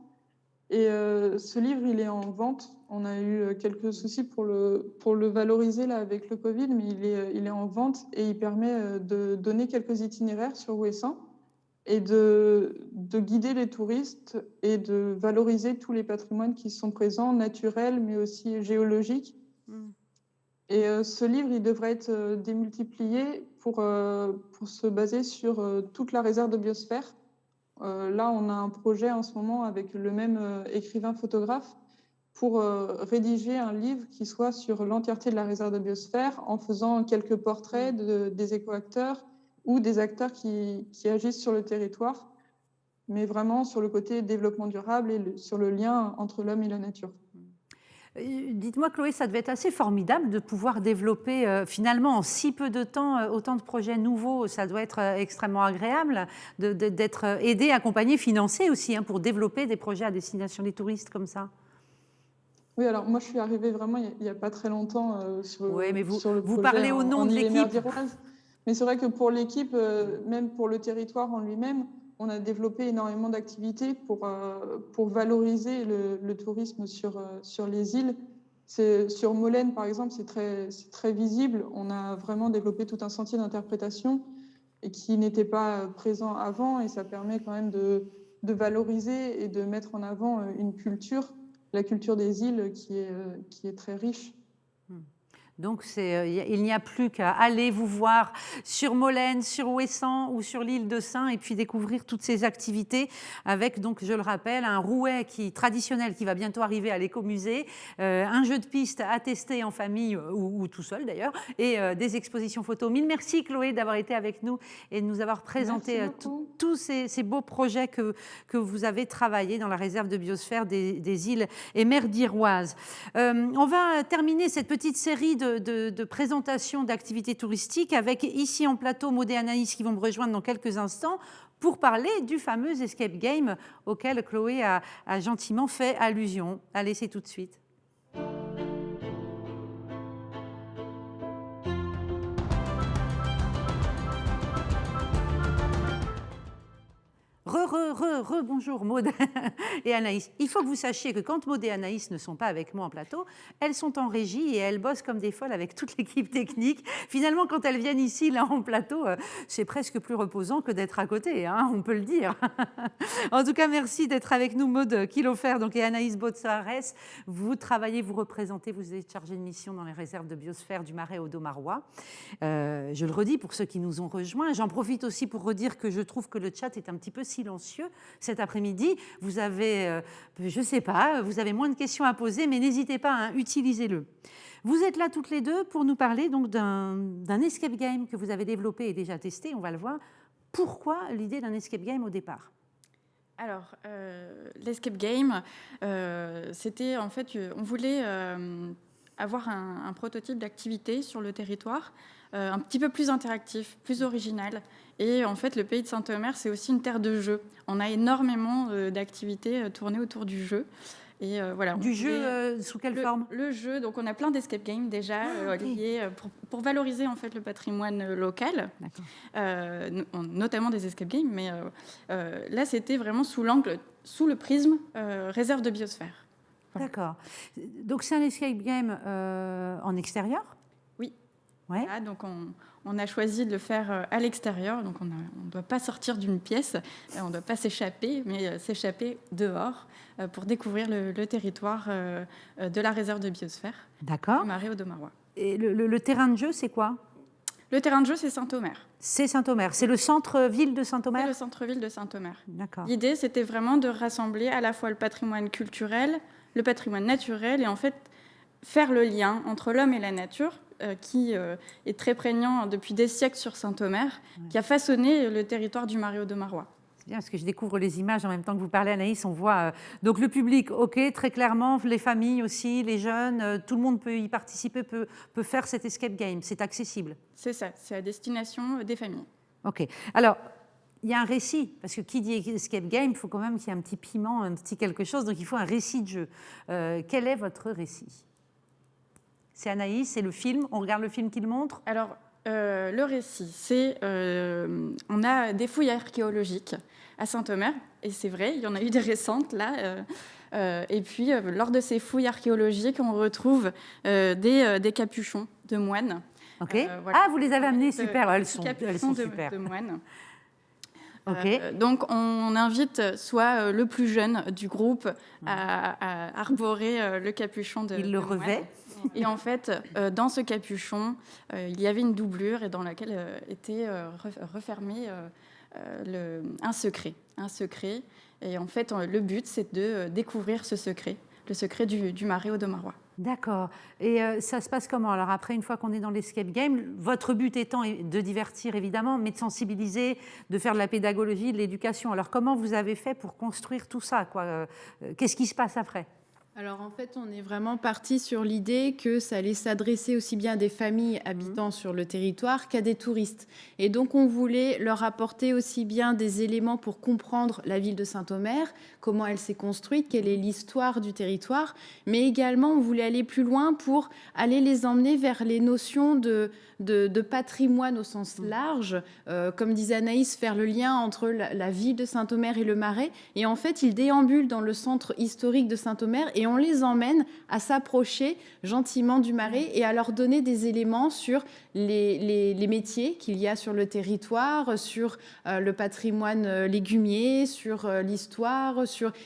Et ce livre, il est en vente. On a eu quelques soucis pour le valoriser là, avec le Covid, mais il est en vente et il permet de donner quelques itinéraires sur Ouessant et de guider les touristes et de valoriser tous les patrimoines qui sont présents, naturels, mais aussi géologiques. Et ce livre, il devrait être démultiplié pour se baser sur toute la réserve de biosphère. Là, on a un projet en ce moment avec le même écrivain-photographe pour rédiger un livre qui soit sur l'entièreté de la réserve de biosphère en faisant quelques portraits des éco-acteurs ou des acteurs qui agissent sur le territoire, mais vraiment sur le côté développement durable et sur le lien entre l'homme et la nature. Dites-moi, Chloé, ça devait être assez formidable de pouvoir développer finalement en si peu de temps autant de projets nouveaux. Ça doit être extrêmement agréable d'être aidé, accompagné, financé aussi hein, pour développer des projets à destination des touristes comme ça. Oui, alors moi je suis arrivée vraiment il n'y a pas très longtemps sur le projet parlez au nom de l'équipe. Mais c'est vrai que pour l'équipe, même pour le territoire en lui-même, on a développé énormément d'activités pour valoriser le tourisme sur les îles. Sur Molène, par exemple, c'est très visible. On a vraiment développé tout un sentier d'interprétation et qui n'était pas présent avant, et ça permet quand même de valoriser et de mettre en avant une culture, la culture des îles qui est très riche. Donc, il n'y a plus qu'à aller vous voir sur Molène, sur Ouessant ou sur l'île de Sein et puis découvrir toutes ces activités avec, donc, je le rappelle, un rouet traditionnel qui va bientôt arriver à l'écomusée, un jeu de piste à tester en famille ou tout seul d'ailleurs, et des expositions photos. Mille merci Chloé d'avoir été avec nous et de nous avoir présenté tous ces beaux projets que vous avez travaillés dans la réserve de biosphère des îles et mers d'Iroise. On va terminer cette petite série de présentation d'activités touristiques avec ici en plateau Maud et Anaïs qui vont me rejoindre dans quelques instants pour parler du fameux escape game auquel Chloé a gentiment fait allusion. Allez, c'est tout de suite. Bonjour Maud et Anaïs. Il faut que vous sachiez que quand Maud et Anaïs ne sont pas avec moi en plateau, elles sont en régie et elles bossent comme des folles avec toute l'équipe technique. Finalement, quand elles viennent ici, là, en plateau, c'est presque plus reposant que d'être à côté, hein, on peut le dire. En tout cas, merci d'être avec nous, Maud Kilofer et Anaïs Botsares. Vous travaillez, vous représentez, vous êtes chargée de mission dans les réserves de biosphère du Marais Audomarois. Je le redis pour ceux qui nous ont rejoints. J'en profite aussi pour redire que je trouve que le chat est un petit peu silencieux cet après-midi. Vous avez, je ne sais pas, vous avez moins de questions à poser, mais n'hésitez pas, hein, utilisez-le. Vous êtes là toutes les deux pour nous parler donc d'un escape game que vous avez développé et déjà testé, on va le voir. Pourquoi l'idée d'un escape game au départ ? Alors, l'escape game, c'était en fait, on voulait avoir un prototype d'activité sur le territoire, un petit peu plus interactif, plus original. Et en fait, le pays de Saint-Omer, c'est aussi une terre de jeu. On a énormément d'activités tournées autour du jeu. Et voilà. Du jeu sous quelle forme ? Le jeu, donc on a plein d'escape games déjà liés pour valoriser en fait le patrimoine local, notamment des escape games. Mais là, c'était vraiment sous le prisme réserve de biosphère. Voilà. D'accord. Donc c'est un escape game en extérieur ? Oui. Ouais. Voilà, donc on a choisi de le faire à l'extérieur. Donc on ne doit pas sortir d'une pièce, on ne doit pas s'échapper, mais s'échapper dehors pour découvrir le territoire de la réserve de biosphère. D'accord. Du Marais Audomarois. Et le terrain de jeu, c'est quoi ? Le terrain de jeu, c'est Saint-Omer. C'est Saint-Omer. C'est le centre-ville de Saint-Omer ? C'est le centre-ville de Saint-Omer. D'accord. L'idée, c'était vraiment de rassembler à la fois le patrimoine culturel, le patrimoine naturel, et en fait faire le lien entre l'homme et la nature, qui est très prégnant depuis des siècles sur Saint-Omer, qui a façonné le territoire du Marais Audomarois. C'est bien parce que je découvre les images en même temps que vous parlez, Anaïs. On voit donc le public, ok, très clairement, les familles aussi, les jeunes, tout le monde peut y participer, peut faire cet escape game. C'est accessible. C'est ça, c'est à destination des familles. Ok. Alors, il y a un récit, parce que qui dit escape game, il faut quand même qu'il y ait un petit piment, un petit quelque chose, donc il faut un récit de jeu. Quel est votre récit ? C'est Anaïs, c'est le film, on regarde le film qu'il montre ? Alors, le récit, c'est... on a des fouilles archéologiques à Saint-Omer, et c'est vrai, il y en a eu des récentes, là. Et puis, lors de ces fouilles archéologiques, on retrouve des capuchons de moines. Ok. Voilà. Ah, vous les avez amenés, super, elles sont super. De moines. Okay. Donc, on invite soit le plus jeune du groupe à arborer le capuchon de Il le revêt. Et en fait, dans ce capuchon, il y avait une doublure et dans laquelle était refermé un secret. Et en fait, le but, c'est de découvrir ce secret, le secret du Marais Audomarois. D'accord. Et ça se passe comment ? Alors après, une fois qu'on est dans l'escape game, votre but étant de divertir évidemment, mais de sensibiliser, de faire de la pédagogie, de l'éducation. Alors comment vous avez fait pour construire tout ça, quoi ? Qu'est-ce qui se passe après ? Alors en fait, on est vraiment parti sur l'idée que ça allait s'adresser aussi bien à des familles habitant sur le territoire qu'à des touristes. Et donc on voulait leur apporter aussi bien des éléments pour comprendre la ville de Saint-Omer, comment elle s'est construite, quelle est l'histoire du territoire, mais également on voulait aller plus loin pour aller les emmener vers les notions de patrimoine au sens large, comme disait Anaïs, faire le lien entre la ville de Saint-Omer et le Marais. Et en fait, ils déambulent dans le centre historique de Saint-Omer et on les emmène à s'approcher gentiment du Marais et à leur donner des éléments sur les métiers qu'il y a sur le territoire, sur le patrimoine légumier, sur l'histoire,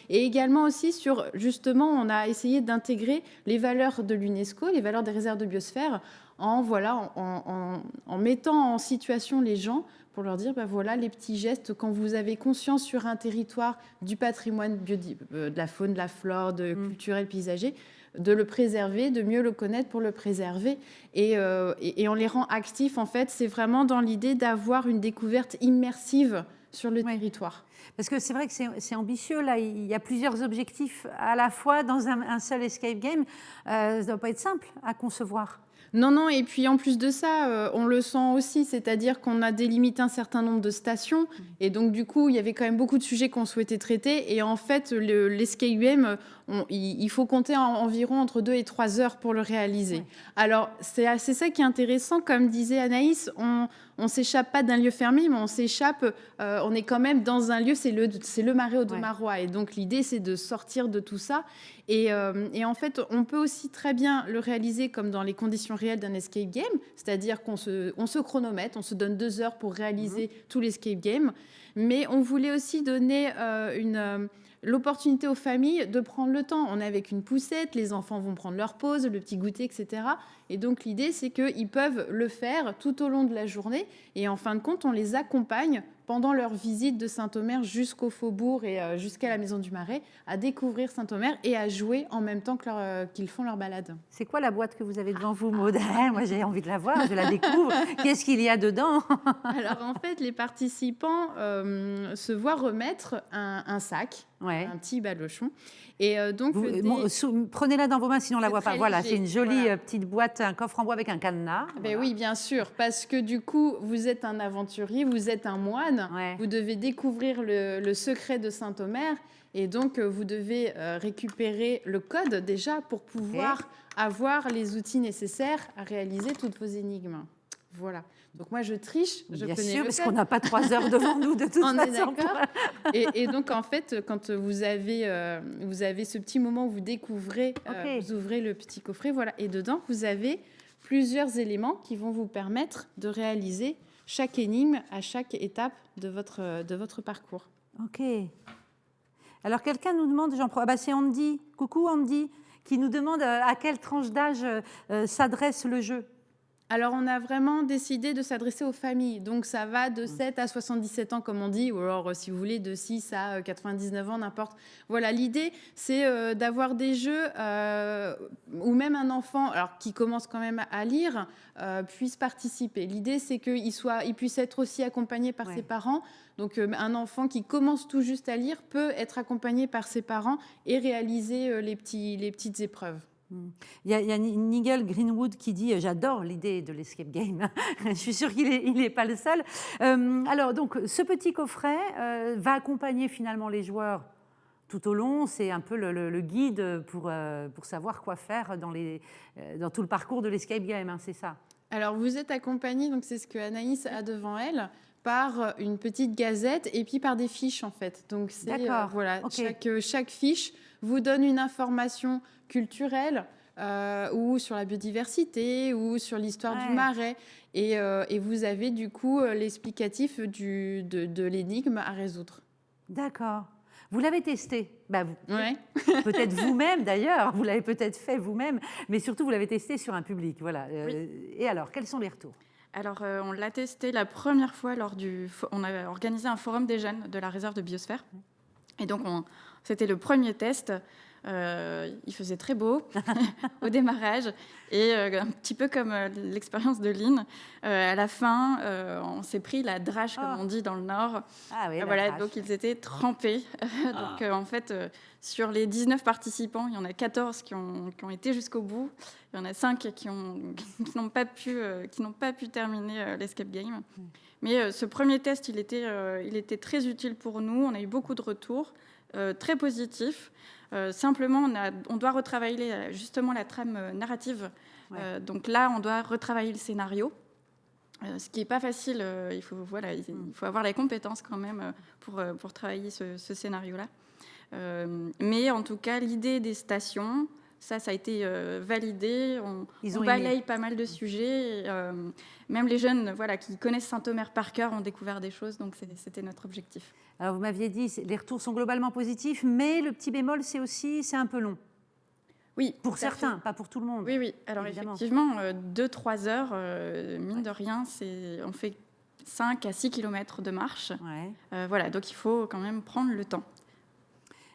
et également aussi sur, justement, on a essayé d'intégrer les valeurs de l'UNESCO, les valeurs des réserves de biosphère, en mettant en situation les gens pour leur dire, voilà les petits gestes, quand vous avez conscience sur un territoire du patrimoine de la faune, de la flore, culturel, paysager, de le préserver, de mieux le connaître pour le préserver. Et on les rend actifs, en fait, c'est vraiment dans l'idée d'avoir une découverte immersive sur le territoire. Parce que c'est vrai que c'est ambitieux, là, il y a plusieurs objectifs à la fois dans un seul escape game. Ça ne doit pas être simple à concevoir. Non, et puis en plus de ça, on le sent aussi, c'est-à-dire qu'on a délimité un certain nombre de stations, et donc du coup, il y avait quand même beaucoup de sujets qu'on souhaitait traiter, et en fait, l'escape game, il faut compter environ entre 2 et 3 heures pour le réaliser. Ouais. Alors, c'est ça qui est intéressant, comme disait Anaïs, on ne s'échappe pas d'un lieu fermé, mais on s'échappe, on est quand même dans un lieu, c'est le Marais Audomarois, et donc l'idée, c'est de sortir de tout ça. Et en fait, on peut aussi très bien le réaliser comme dans les conditions réelles d'un escape game, c'est-à-dire qu'on se chronomètre, on se donne 2 heures pour réaliser tout l'escape game. Mais on voulait aussi donner l'opportunité aux familles de prendre le temps. On est avec une poussette, les enfants vont prendre leur pause, le petit goûter, etc. Et donc l'idée, c'est qu'ils peuvent le faire tout au long de la journée. Et en fin de compte, on les accompagne pendant leur visite de Saint-Omer jusqu'au Faubourg et jusqu'à la Maison du Marais, à découvrir Saint-Omer et à jouer en même temps qu'ils font leur balade. C'est quoi la boîte que vous avez devant vous, Maud? Moi, j'ai envie de la voir, je la découvre. Qu'est-ce qu'il y a dedans? Alors, en fait, les participants se voient remettre un sac, un petit balochon. Et donc, prenez-la dans vos mains, sinon on ne la voit pas. Voilà, léger. C'est une jolie petite boîte, un coffre en bois avec un cadenas. Ben oui, bien sûr, parce que du coup, vous êtes un aventurier, vous êtes un moine, vous devez découvrir le secret de Saint-Omer, et donc vous devez récupérer le code déjà pour pouvoir avoir les outils nécessaires à réaliser toutes vos énigmes. Voilà. Donc moi, je triche. Bien sûr, parce qu'on n'a pas 3 heures devant nous de toute façon. On est d'accord. Et donc, en fait, quand vous avez ce petit moment où vous découvrez, vous ouvrez le petit coffret, voilà, et dedans, vous avez plusieurs éléments qui vont vous permettre de réaliser chaque énigme à chaque étape de votre parcours. OK. Alors, quelqu'un nous demande, c'est Andy. Coucou Andy, qui nous demande à quelle tranche d'âge s'adresse le jeu. Alors, on a vraiment décidé de s'adresser aux familles. Donc, ça va de 7 à 77 ans, comme on dit, ou alors, si vous voulez, de 6 à 99 ans, n'importe. Voilà, l'idée, c'est d'avoir des jeux où même un enfant, alors qui commence quand même à lire, puisse participer. L'idée, c'est qu'il puisse être aussi accompagné par ses parents. Donc, un enfant qui commence tout juste à lire peut être accompagné par ses parents et réaliser les petites épreuves. Il y a Nigel Greenwood qui dit « J'adore l'idée de l'escape game ». Je suis sûre qu'il n'est pas le seul. Alors, donc, ce petit coffret va accompagner finalement les joueurs tout au long. C'est un peu le guide pour savoir quoi faire dans tout le parcours de l'escape game, hein, c'est ça? Alors, vous êtes accompagné, donc c'est ce que Anaïs a devant elle, par une petite gazette et puis par des fiches, en fait. Donc, voilà, chaque fiche vous donne une information culturelle ou sur la biodiversité ou sur l'histoire du Marais. Et vous avez du coup l'explicatif de l'énigme à résoudre. D'accord. Vous l'avez testé? Peut-être vous-même d'ailleurs, vous l'avez peut-être fait vous-même, mais surtout vous l'avez testé sur un public. Voilà. Et alors, quels sont les retours? Alors, on l'a testé la première fois on a organisé un forum des jeunes de la réserve de biosphère. Et donc, c'était le premier test. Il faisait très beau au démarrage et un petit peu comme l'expérience de Lynn, à la fin, on s'est pris la drache, comme on dit dans le Nord. Ah oui, voilà, donc ils étaient trempés. Donc en fait, sur les 19 participants, il y en a 14 qui ont été jusqu'au bout. Il y en a 5 qui n'ont pas pu terminer l'escape game. Mais ce premier test, il était très utile pour nous. On a eu beaucoup de retours très positifs. Simplement, on doit retravailler justement la trame narrative. Donc là, on doit retravailler le scénario, ce qui n'est pas facile. Il faut avoir les compétences quand même pour travailler ce scénario-là. Mais en tout cas, l'idée des stations, ça a été validé. On balaye pas mal de sujets. Même les jeunes qui connaissent Saint-Omer par cœur ont découvert des choses. Donc, c'était notre objectif. Alors, vous m'aviez dit, les retours sont globalement positifs, mais le petit bémol, c'est un peu long. Oui. Pour certains, pas pour tout le monde. Oui. Alors, effectivement, 2-3 heures, mine de rien, on fait 5 à 6 km de marche. Donc, il faut quand même prendre le temps.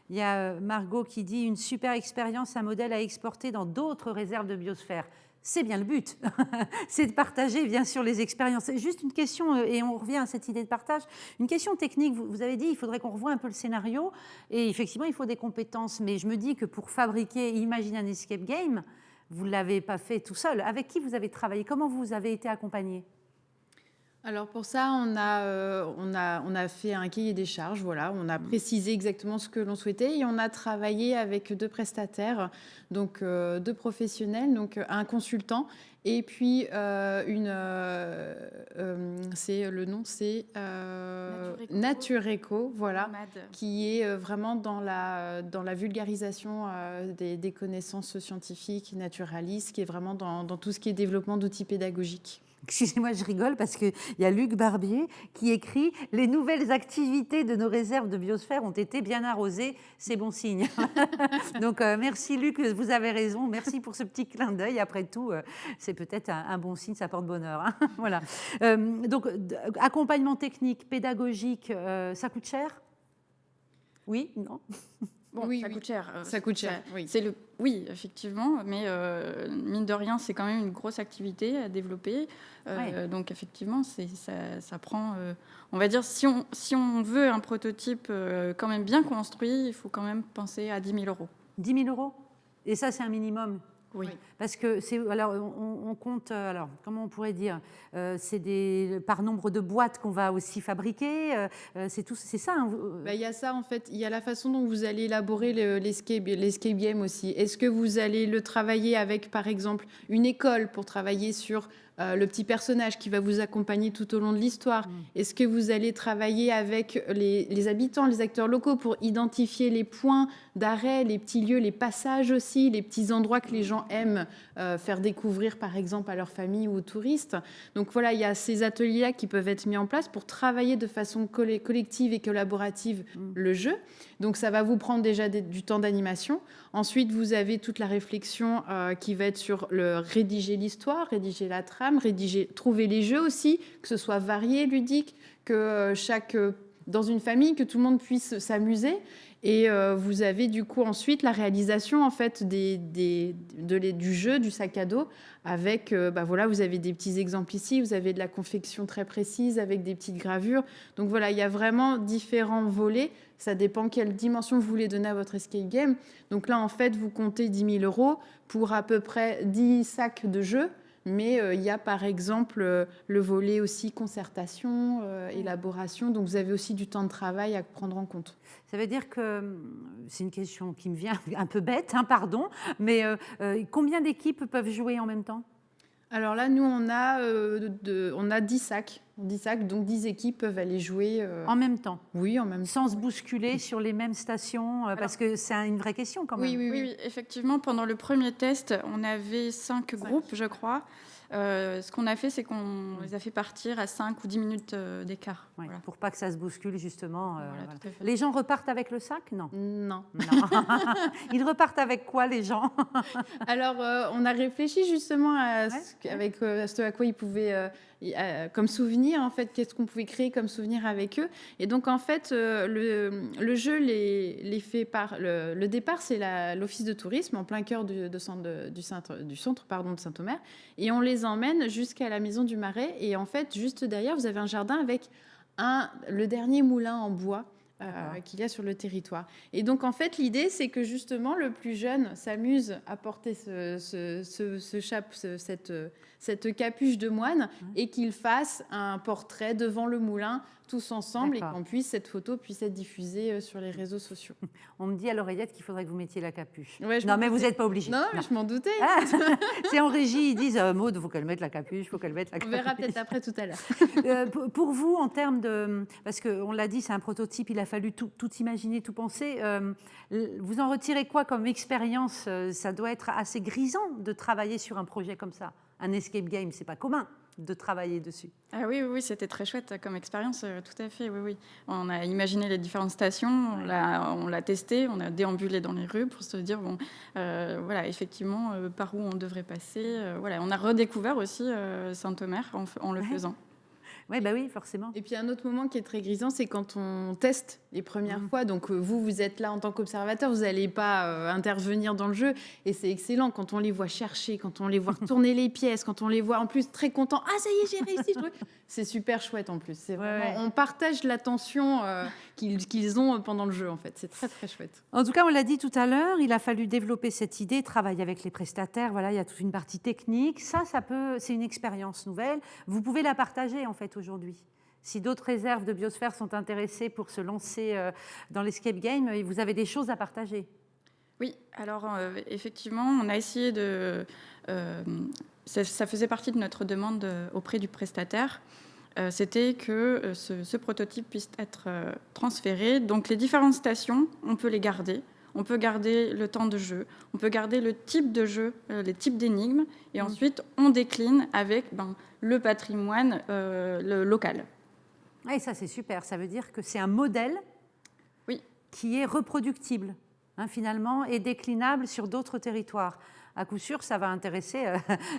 Il y a Margot qui dit « Une super expérience, un modèle à exporter dans d'autres réserves de biosphère ». C'est bien le but, c'est de partager bien sûr les expériences. Juste une question, et on revient à cette idée de partage, une question technique. Vous avez dit il faudrait qu'on revoie un peu le scénario, et effectivement il faut des compétences, mais je me dis que pour fabriquer et imaginer un escape game, vous ne l'avez pas fait tout seul. Avec qui vous avez travaillé? Comment vous avez été accompagné? Alors pour ça, on a fait un cahier des charges, on a précisé exactement ce que l'on souhaitait et on a travaillé avec 2 prestataires, donc 2 professionnels, donc un consultant et puis c'est Nature Eco, qui est vraiment dans la vulgarisation des connaissances scientifiques, naturalistes, qui est vraiment dans tout ce qui est développement d'outils pédagogiques. Excusez-moi, je rigole parce qu'il y a Luc Barbier qui écrit « Les nouvelles activités de nos réserves de biosphère ont été bien arrosées, c'est bon signe ». Donc merci Luc, vous avez raison, merci pour ce petit clin d'œil. Après tout, c'est peut-être un bon signe, ça porte bonheur. Hein. Voilà. Donc accompagnement technique, pédagogique, ça coûte cher? Oui? Non? Ça coûte cher. Ça coûte cher, oui. Oui, effectivement, mais mine de rien, c'est quand même une grosse activité à développer. Donc, effectivement, ça prend... on va dire, si on veut un prototype quand même bien construit, il faut quand même penser à 10 000 €. 10 000 €? Et ça, c'est un minimum? Oui. Parce que on compte, comment on pourrait dire, c'est par nombre de boîtes qu'on va aussi fabriquer, c'est ça. Hein. Il y a ça en fait, il y a la façon dont vous allez élaborer l'escape game aussi. Est-ce que vous allez le travailler avec, par exemple, une école pour travailler sur le petit personnage qui va vous accompagner tout au long de l'histoire? Est-ce que vous allez travailler avec les habitants, les acteurs locaux pour identifier les points d'arrêt, les petits lieux, les passages aussi, les petits endroits que les gens aiment faire découvrir par exemple à leur famille ou aux touristes? Donc voilà, il y a ces ateliers-là qui peuvent être mis en place pour travailler de façon collective et collaborative le jeu. Donc ça va vous prendre déjà du temps d'animation. Ensuite, vous avez toute la réflexion qui va être sur rédiger l'histoire, rédiger la trame, trouver les jeux aussi, que ce soit varié, ludique, que dans une famille, que tout le monde puisse s'amuser. Et vous avez du coup ensuite la réalisation en fait du jeu, du sac à dos, avec vous avez des petits exemples ici, vous avez de la confection très précise avec des petites gravures. Donc voilà, il y a vraiment différents volets. Ça dépend quelle dimension vous voulez donner à votre escape game. Donc là en fait vous comptez 10 000 € pour à peu près 10 sacs de jeux. Mais il y a par exemple le volet aussi concertation, élaboration. Donc vous avez aussi du temps de travail à prendre en compte. Ça veut dire que, c'est une question qui me vient un peu bête, hein, pardon, mais combien d'équipes peuvent jouer en même temps? Alors là, nous, on a 10 sacs. 10 sacs, donc 10 équipes peuvent aller jouer... En même temps? Oui, en même temps. Sans se bousculer sur les mêmes stations, parce que c'est une vraie question quand même. Oui, effectivement, pendant le premier test, on avait 5 groupes, je crois. Ce qu'on a fait, c'est qu'on les a fait partir à 5 ou 10 minutes d'écart. Oui, voilà. Pour pas que ça se bouscule, justement. Les gens repartent avec le sac? Non. Ils repartent avec quoi, les gens? Alors, on a réfléchi justement avec ce à quoi ils pouvaient comme souvenir, en fait, qu'est-ce qu'on pouvait créer comme souvenir avec eux. Et donc, en fait, le jeu les fait par... Le départ, c'est l'office de tourisme en plein cœur du centre de Saint-Omer. Et on les emmène jusqu'à la maison du Marais. Et en fait, juste derrière, vous avez un jardin avec le dernier moulin en bois qu'il y a sur le territoire. Et donc, en fait, l'idée, c'est que justement, le plus jeune s'amuse à porter cette capuche de moine et qu'il fasse un portrait devant le moulin tous ensemble et cette photo puisse être diffusée sur les réseaux sociaux. On me dit à l'oreillette qu'il faudrait que vous mettiez la capuche. Ouais, mais vous n'êtes pas obligé. Non, mais je m'en doutais. C'est en régie, ils disent Maud, il faut qu'elle mette la capuche, On verra peut-être après tout à l'heure. Pour vous, en termes de... Parce qu'on l'a dit, c'est un prototype, il a fallu tout imaginer, tout penser. Vous en retirez quoi comme expérience? Ça doit être assez grisant de travailler sur un projet comme ça. Un escape game, c'est pas commun de travailler dessus. Ah oui, c'était très chouette comme expérience, tout à fait, oui. On a imaginé les différentes stations, on l'a testé, on a déambulé dans les rues pour se dire, effectivement, par où on devrait passer. On a redécouvert aussi Saint-Omer en le faisant. Oui, forcément. Et puis un autre moment qui est très grisant, c'est quand on teste les premières fois. Donc vous êtes là en tant qu'observateur, vous n'allez pas intervenir dans le jeu. Et c'est excellent quand on les voit chercher, quand on les voit tourner les pièces, quand on les voit en plus très contents. Ah, ça y est, j'ai réussi. C'est super chouette en plus. C'est vraiment, on partage l'attention qu'ils ont pendant le jeu en fait. C'est très très chouette. En tout cas, on l'a dit tout à l'heure, il a fallu développer cette idée, travailler avec les prestataires. Voilà, il y a toute une partie technique. C'est une expérience nouvelle. Vous pouvez la partager en fait aujourd'hui. Si d'autres réserves de biosphère sont intéressées pour se lancer dans l'escape game, vous avez des choses à partager. Oui, alors effectivement, on a essayé de... ça faisait partie de notre demande auprès du prestataire. C'était que ce prototype puisse être transféré. Donc les différentes stations, on peut les garder. On peut garder le temps de jeu, on peut garder le type de jeu, les types d'énigmes, et ensuite on décline avec le patrimoine le local. Et ça c'est super, ça veut dire que c'est un modèle qui est reproductible finalement et déclinable sur d'autres territoires. À coup sûr, ça va intéresser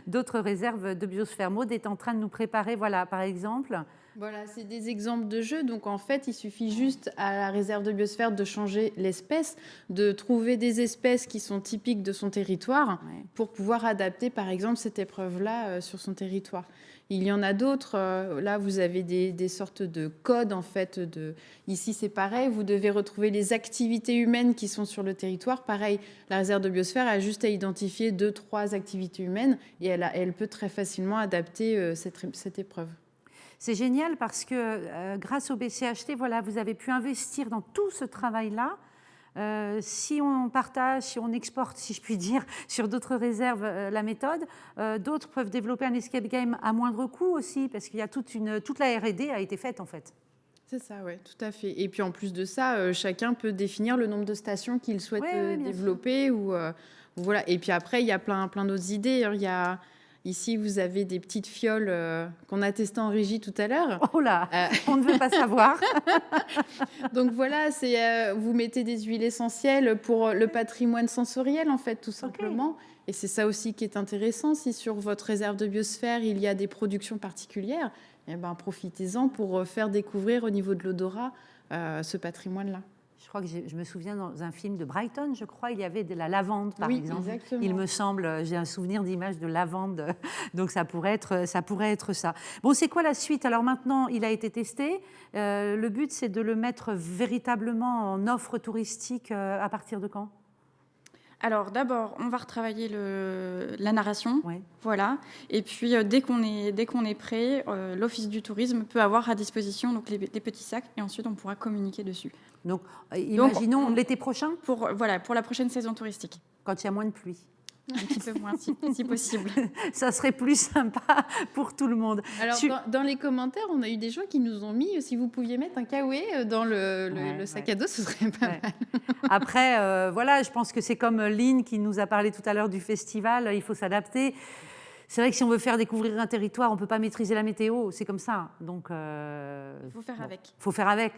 d'autres réserves de biosphère. Maud est en train de nous préparer, par exemple... Voilà, c'est des exemples de jeux. Donc, en fait, il suffit juste à la réserve de biosphère de changer l'espèce, de trouver des espèces qui sont typiques de son territoire pour pouvoir adapter, par exemple, cette épreuve-là sur son territoire. Il y en a d'autres. Là, vous avez des sortes de codes, en fait. Ici, c'est pareil. Vous devez retrouver les activités humaines qui sont sur le territoire. Pareil, la réserve de biosphère a juste à identifier 2-3 activités humaines et elle peut très facilement adapter cette épreuve. C'est génial parce que grâce au BCHT, vous avez pu investir dans tout ce travail-là. Si on partage, si on exporte, si je puis dire, sur d'autres réserves la méthode, d'autres peuvent développer un escape game à moindre coût aussi, parce qu'il y a toute la R&D a été faite en fait. C'est ça, oui, tout à fait. Et puis en plus de ça, chacun peut définir le nombre de stations qu'il souhaite développer. Voilà. Et puis après, il y a plein d'autres idées. Ici, vous avez des petites fioles qu'on a testées en régie tout à l'heure. Oh là, on ne veut pas savoir. Donc voilà, vous mettez des huiles essentielles pour le patrimoine sensoriel, en fait, tout simplement. Et c'est ça aussi qui est intéressant. Si sur votre réserve de biosphère, il y a des productions particulières, profitez-en pour faire découvrir au niveau de l'odorat ce patrimoine-là. Je crois que je me souviens dans un film de Brighton, je crois, il y avait de la lavande, par exemple. Exactement. Il me semble, j'ai un souvenir d'image de lavande, donc ça pourrait être ça. Bon, c'est quoi la suite? Alors maintenant, il a été testé. Le but, c'est de le mettre véritablement en offre touristique à partir de quand? Alors d'abord, on va retravailler la narration, voilà. Et puis dès qu'on est prêt, l'Office du tourisme peut avoir à disposition donc les petits sacs et ensuite on pourra communiquer dessus. Donc imaginons l'été prochain pour la prochaine saison touristique. Quand il y a moins de pluie. Un petit peu moins, si possible. Ça serait plus sympa pour tout le monde. Alors, dans les commentaires, on a eu des gens qui nous ont mis, si vous pouviez mettre un kawaii dans le sac à dos, ce serait pas mal. Après, je pense que c'est comme Lynn qui nous a parlé tout à l'heure du festival, il faut s'adapter. C'est vrai que si on veut faire découvrir un territoire, on ne peut pas maîtriser la météo, c'est comme ça. Donc, il faut faire avec. Il faut faire avec,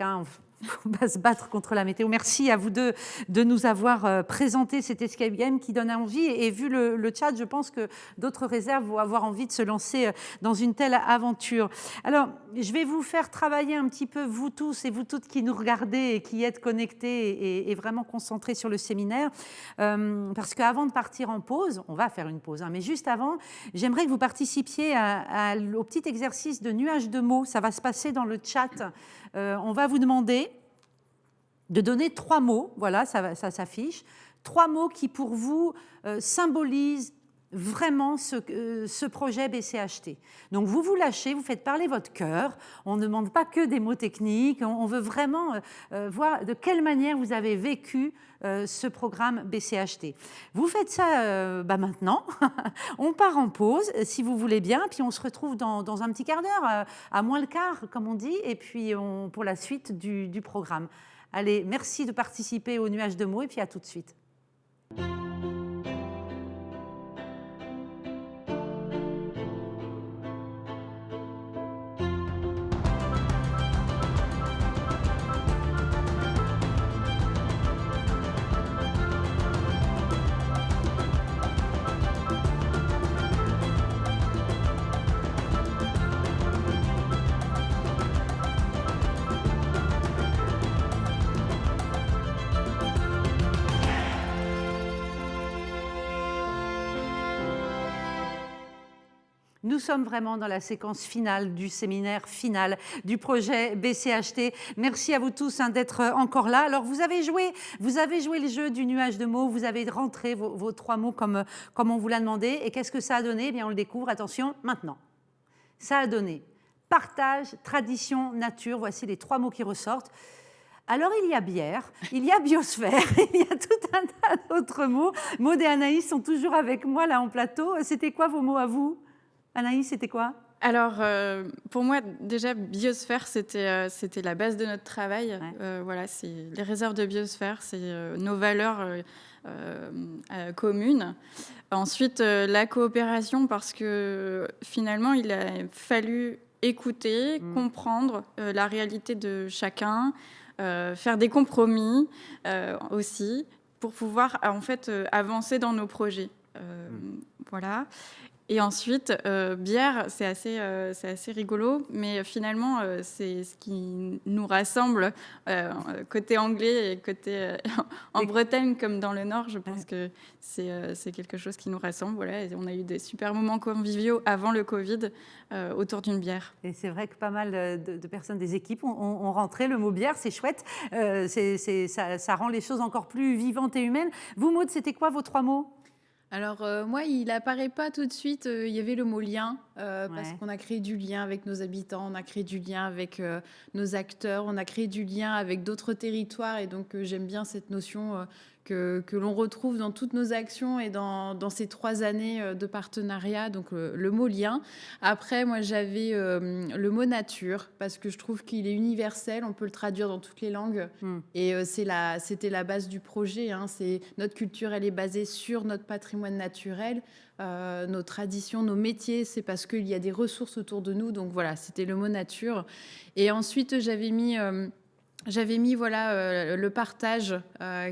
On va se battre contre la météo. Merci à vous deux de nous avoir présenté cet escape game qui donne envie. Et vu le chat, je pense que d'autres réserves vont avoir envie de se lancer dans une telle aventure. Alors, je vais vous faire travailler un petit peu, vous tous et vous toutes qui nous regardez et qui êtes connectés et vraiment concentrés sur le séminaire. Parce qu'avant de partir en pause, on va faire une pause, hein, mais juste avant, j'aimerais que vous participiez au petit exercice de nuage de mots. Ça va se passer dans le chat. On va vous demander de donner 3 mots, voilà, ça s'affiche, 3 mots qui pour vous symbolisent vraiment ce projet BCHT. Donc vous vous lâchez, vous faites parler votre cœur, on ne demande pas que des mots techniques, on veut vraiment voir de quelle manière vous avez vécu ce programme BCHT. Vous faites ça maintenant, on part en pause si vous voulez bien, puis on se retrouve dans un petit quart d'heure, à moins le quart comme on dit, et puis pour la suite du programme. Allez, merci de participer au nuage de mots et puis à tout de suite. Nous sommes vraiment dans la séquence finale du séminaire final du projet BCHT. Merci à vous tous d'être encore là. Alors, vous avez joué le jeu du nuage de mots, vous avez rentré vos 3 mots comme on vous l'a demandé. Et qu'est-ce que ça a donné? Eh bien, on le découvre, attention, maintenant. Ça a donné partage, tradition, nature. Voici les 3 mots qui ressortent. Alors, il y a bière, il y a biosphère, il y a tout un tas d'autres mots. Maud et Anaïs sont toujours avec moi là en plateau. C'était quoi vos mots à vous? Anaïs, c'était quoi? Alors, pour moi, déjà, biosphère, c'était la base de notre travail. Ouais. Voilà, c'est les réserves de biosphère, c'est nos valeurs communes. Ensuite, la coopération, parce que finalement, il a fallu écouter, comprendre la réalité de chacun, faire des compromis aussi, pour pouvoir, en fait, avancer dans nos projets. Voilà. Et ensuite, bière, c'est assez rigolo, mais finalement, c'est ce qui nous rassemble côté anglais et côté en Bretagne comme dans le Nord. Je pense que c'est quelque chose qui nous rassemble. Voilà. Et on a eu des super moments conviviaux avant le Covid autour d'une bière. Et c'est vrai que pas mal de personnes des équipes ont rentré le mot bière, c'est chouette. Ça rend les choses encore plus vivantes et humaines. Vous, Maud, c'était quoi vos 3 mots? Alors, moi, il n'apparaît pas tout de suite. Il y avait le mot lien, parce qu'on a créé du lien avec nos habitants, on a créé du lien avec nos acteurs, on a créé du lien avec d'autres territoires. Et donc, j'aime bien cette notion que l'on retrouve dans toutes nos actions et dans ces 3 années de partenariat. Donc, le mot lien. Après, moi, j'avais le mot nature, parce que je trouve qu'il est universel. On peut le traduire dans toutes les langues. Et c'était la base du projet. Hein. Notre culture, elle est basée sur notre patrimoine naturel. Nos traditions, nos métiers, c'est parce qu'il y a des ressources autour de nous. Donc voilà, c'était le mot nature. Et ensuite, j'avais mis voilà, le partage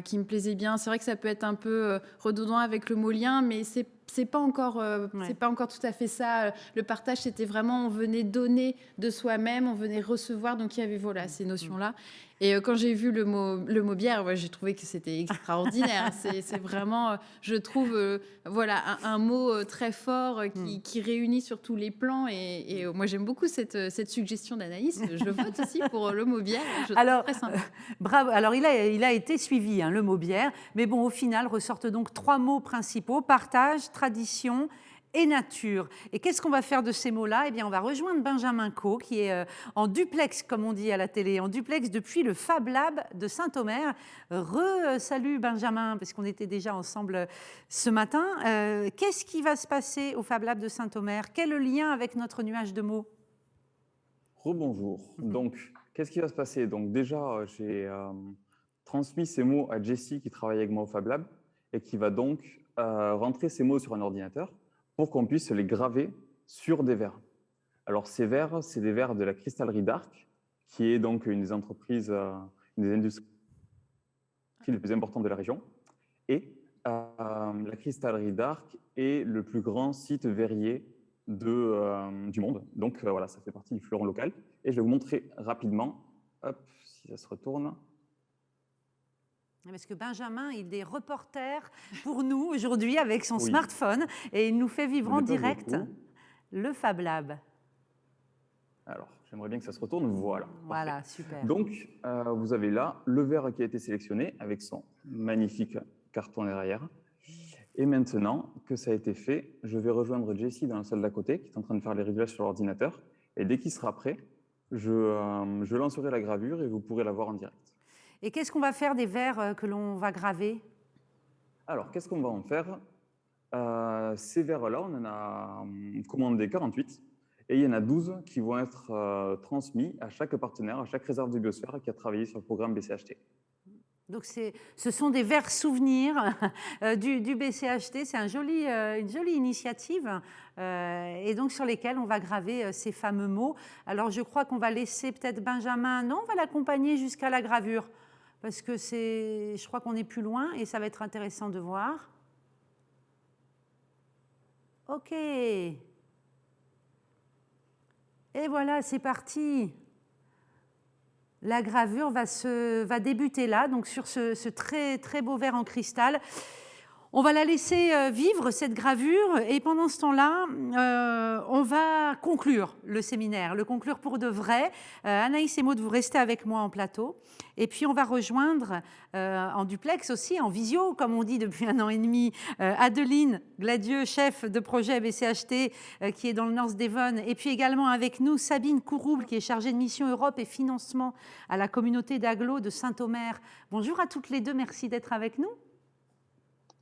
qui me plaisait bien. C'est vrai que ça peut être un peu redondant avec le mot lien, mais c'est pas encore tout à fait ça. Le partage, c'était vraiment, on venait donner de soi-même, on venait recevoir. Donc il y avait voilà ces notions-là. Et quand j'ai vu le mot bière, ouais, j'ai trouvé que c'était extraordinaire. C'est vraiment, je trouve, voilà, un mot très fort qui réunit sur tous les plans. Et moi, j'aime beaucoup cette suggestion d'Anaïs. Je vote aussi pour le mot bière. Alors, très sympa. Bravo. Alors, il a été suivi, hein, le mot bière. Mais bon, au final, ressortent donc 3 mots principaux: partage, tradition et nature. Et qu'est-ce qu'on va faire de ces mots-là? Eh bien, on va rejoindre Benjamin Caux, qui est en duplex, comme on dit à la télé, en duplex depuis le Fab Lab de Saint-Omer. Salut Benjamin, parce qu'on était déjà ensemble ce matin. Qu'est-ce qui va se passer au Fab Lab de Saint-Omer? Quel lien avec notre nuage de mots? Rebonjour. Donc, qu'est-ce qui va se passer? Donc déjà, j'ai transmis ces mots à Jessie, qui travaille avec moi au Fab Lab, et qui va donc rentrer ces mots sur un ordinateur pour qu'on puisse les graver sur des verres. Alors, ces verres, c'est des verres de la cristallerie d'Arc, qui est donc une des entreprises des industries les plus importantes de la région. Et la cristallerie d'Arc est le plus grand site verrier du monde. Donc voilà, ça fait partie du fleuron local. Et je vais vous montrer rapidement, hop, si ça se retourne. Parce que Benjamin, il est reporter pour nous aujourd'hui avec son smartphone et il nous fait vivre en direct le Fab Lab. Alors, j'aimerais bien que ça se retourne. Voilà. Voilà, parfait. super. Donc, vous avez là le verre qui a été sélectionné avec son magnifique carton derrière. Et maintenant que ça a été fait, je vais rejoindre Jessie dans la salle d'à côté qui est en train de faire les réglages sur l'ordinateur. Et dès qu'il sera prêt, je lancerai la gravure et vous pourrez la voir en direct. Et qu'est-ce qu'on va faire des verres que l'on va graver? Alors, qu'est-ce qu'on va en faire? Ces verres-là, on en a commandé 48 et il y en a 12 qui vont être transmis à chaque partenaire, à chaque réserve de biosphère qui a travaillé sur le programme BCHT. Donc, ce sont des verres souvenirs du BCHT. C'est une jolie initiative et donc sur lesquels on va graver ces fameux mots. Alors, je crois qu'on va laisser peut-être Benjamin, non, on va l'accompagner jusqu'à la gravure parce que je crois qu'on est plus loin et ça va être intéressant de voir. OK. Et voilà, c'est parti. La gravure va débuter là, donc sur ce très, très beau verre en cristal. On va la laisser vivre, cette gravure, et pendant ce temps-là, on va conclure le séminaire, le conclure pour de vrai. Anaïs et Maud, vous restez avec moi en plateau. Et puis, on va rejoindre en duplex aussi, en visio, comme on dit depuis 1 an et demi, Adeline Gladieux, chef de projet BCHT, qui est dans le North Devon. Et puis également avec nous, Sabine Courouble, qui est chargée de mission Europe et financement à la communauté d'agglo de Saint-Omer. Bonjour à toutes les deux, merci d'être avec nous.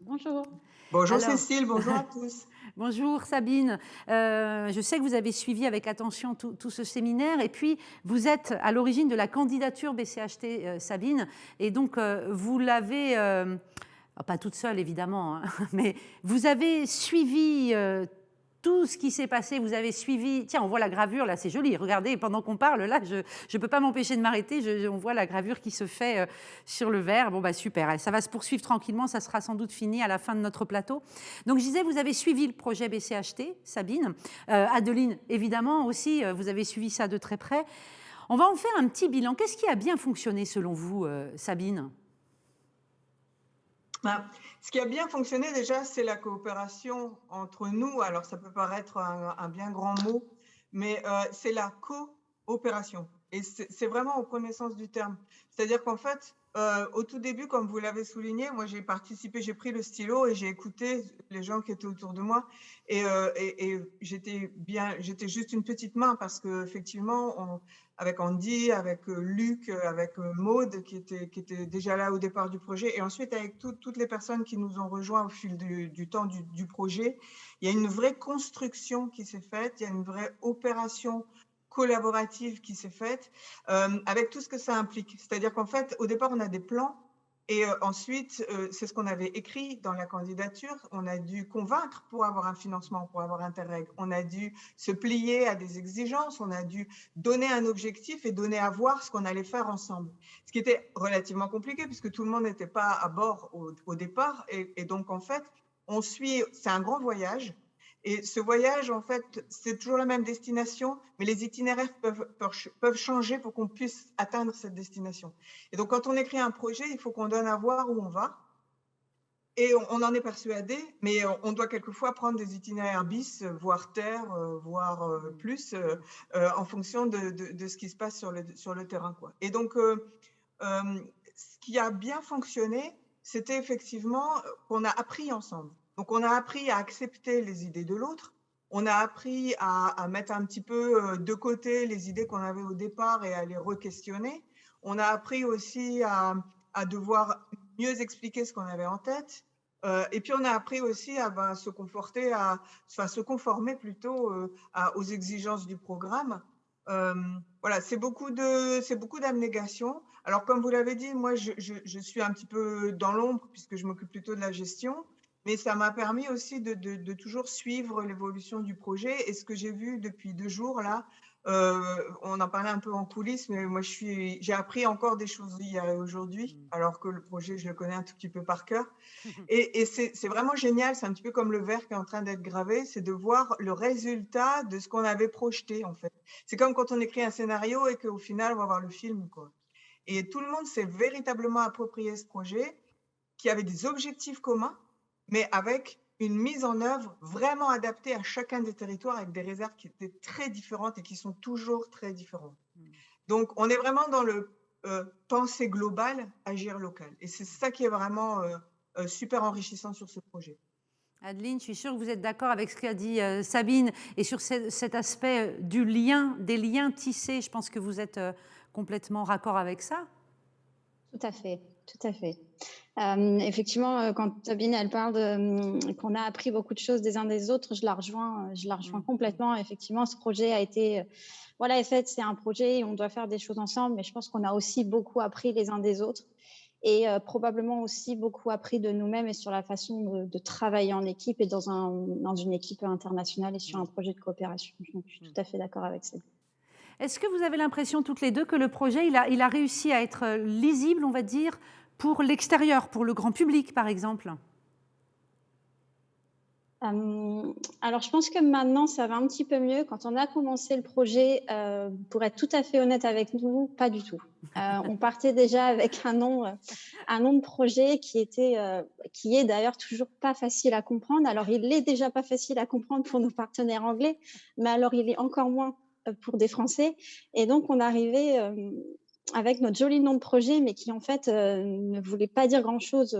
Bonjour. Bonjour Cécile, bonjour à tous. Bonjour Sabine. Je sais que vous avez suivi avec attention tout ce séminaire et puis vous êtes à l'origine de la candidature BCHT, Sabine, et donc vous l'avez, pas toute seule évidemment, hein, mais vous avez suivi tout ce qui s'est passé, vous avez suivi... Tiens, on voit la gravure, là, c'est joli. Regardez, pendant qu'on parle, là, je ne peux pas m'empêcher de m'arrêter. On voit la gravure qui se fait sur le verre. Bon, bah super, ça va se poursuivre tranquillement. Ça sera sans doute fini à la fin de notre plateau. Donc, je disais, vous avez suivi le projet BCHT, Sabine. Adeline, évidemment, aussi, vous avez suivi ça de très près. On va en faire un petit bilan. Qu'est-ce qui a bien fonctionné, selon vous, Sabine ? Ce qui a bien fonctionné déjà, c'est la coopération entre nous. Alors, ça peut paraître un bien grand mot, mais c'est la coopération. Et c'est vraiment au premier sens du terme. C'est-à-dire qu'en fait, au tout début, comme vous l'avez souligné, moi j'ai participé, j'ai pris le stylo et j'ai écouté les gens qui étaient autour de moi. Et j'étais juste une petite main parce qu'effectivement, avec Andy, avec Luc, avec Maud qui était déjà là au départ du projet, et ensuite avec toutes les personnes qui nous ont rejoints au fil du temps du projet, il y a une vraie construction qui s'est faite, il y a une vraie opération collaborative qui s'est faite, avec tout ce que ça implique. C'est-à-dire qu'en fait, au départ, on a des plans, et ensuite, c'est ce qu'on avait écrit dans la candidature. On a dû convaincre pour avoir un financement, pour avoir Interreg. On a dû se plier à des exigences, on a dû donner un objectif et donner à voir ce qu'on allait faire ensemble. Ce qui était relativement compliqué puisque tout le monde n'était pas à bord au départ. Et donc, en fait, c'est un grand voyage. Et ce voyage, en fait, c'est toujours la même destination, mais les itinéraires peuvent changer pour qu'on puisse atteindre cette destination. Et donc, quand on écrit un projet, il faut qu'on donne à voir où on va. Et on en est persuadé, mais on doit quelquefois prendre des itinéraires bis, voire terre, voire plus, en fonction de ce qui se passe sur le terrain, quoi. Et donc, ce qui a bien fonctionné, c'était effectivement qu'on a appris ensemble. Donc, on a appris à accepter les idées de l'autre. On a appris à mettre un petit peu de côté les idées qu'on avait au départ et à les re-questionner. On a appris aussi à devoir mieux expliquer ce qu'on avait en tête. Et puis, on a appris aussi à se conformer plutôt aux exigences du programme. Voilà, c'est beaucoup d'abnégation. Alors, comme vous l'avez dit, moi, je suis un petit peu dans l'ombre puisque je m'occupe plutôt de la gestion. Mais ça m'a permis aussi de toujours suivre l'évolution du projet. Et ce que j'ai vu depuis 2 jours, là, On en parlait un peu en coulisses, mais moi, j'ai appris encore des choses hier et aujourd'hui, alors que le projet, je le connais un tout petit peu par cœur. Et c'est vraiment génial, c'est un petit peu comme le verre qui est en train d'être gravé, c'est de voir le résultat de ce qu'on avait projeté, en fait. C'est comme quand on écrit un scénario et qu'au final, on va voir le film, quoi. Et tout le monde s'est véritablement approprié ce projet, qui avait des objectifs communs, mais avec une mise en œuvre vraiment adaptée à chacun des territoires, avec des réserves qui étaient très différentes et qui sont toujours très différentes. Donc, on est vraiment dans le penser global, agir local. Et c'est ça qui est vraiment super enrichissant sur ce projet. Adeline, je suis sûre que vous êtes d'accord avec ce qu'a dit Sabine et sur cet aspect du lien, des liens tissés. Je pense que vous êtes complètement raccord avec ça. Tout à fait, tout à fait. Effectivement, quand Sabine elle parle qu'on a appris beaucoup de choses des uns des autres, je la rejoins complètement. Effectivement, ce projet a été, voilà, en fait, c'est un projet, on doit faire des choses ensemble, mais je pense qu'on a aussi beaucoup appris les uns des autres et probablement aussi beaucoup appris de nous-mêmes et sur la façon de travailler en équipe et dans une équipe internationale et sur un projet de coopération. Donc, je suis tout à fait d'accord avec ça. Est-ce que vous avez l'impression toutes les deux que le projet, il a réussi à être lisible, on va dire, pour l'extérieur, pour le grand public, par exemple? Alors, je pense que maintenant, ça va un petit peu mieux. Quand on a commencé le projet, pour être tout à fait honnête avec nous, pas du tout. On partait déjà avec un nom de projet qui est d'ailleurs toujours pas facile à comprendre. Alors, il est déjà pas facile à comprendre pour nos partenaires anglais, mais alors il est encore moins pour des Français. Et donc, on arrivait avec notre joli nom de projet, mais qui en fait ne voulait pas dire grand-chose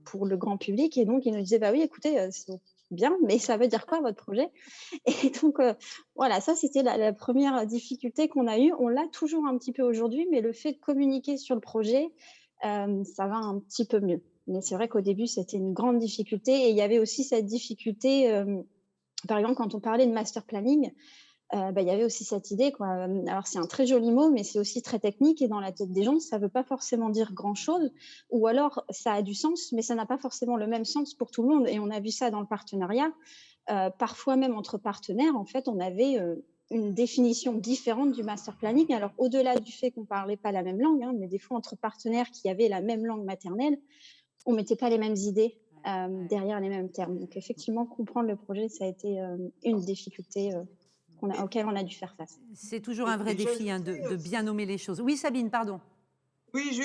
pour le grand public. Et donc, il nous disait, bah oui, écoutez, c'est bien, mais ça veut dire quoi votre projet? Et donc, voilà, ça, c'était la première difficulté qu'on a eue. On l'a toujours un petit peu aujourd'hui, mais le fait de communiquer sur le projet, ça va un petit peu mieux. Mais c'est vrai qu'au début, c'était une grande difficulté. Et il y avait aussi cette difficulté, par exemple, quand on parlait de master planning, il y avait aussi cette idée, quoi. Alors, c'est un très joli mot, mais c'est aussi très technique et dans la tête des gens, ça ne veut pas forcément dire grand-chose ou alors ça a du sens, mais ça n'a pas forcément le même sens pour tout le monde et on a vu ça dans le partenariat. Parfois même entre partenaires, en fait, on avait une définition différente du master planning. Alors, au-delà du fait qu'on ne parlait pas la même langue, mais des fois, entre partenaires qui avaient la même langue maternelle, on ne mettait pas les mêmes idées derrière les mêmes termes. Donc, effectivement, comprendre le projet, ça a été une difficulté auquel on a dû faire face. C'est toujours un vrai défi de bien nommer les choses. Oui, Sabine, pardon. Oui,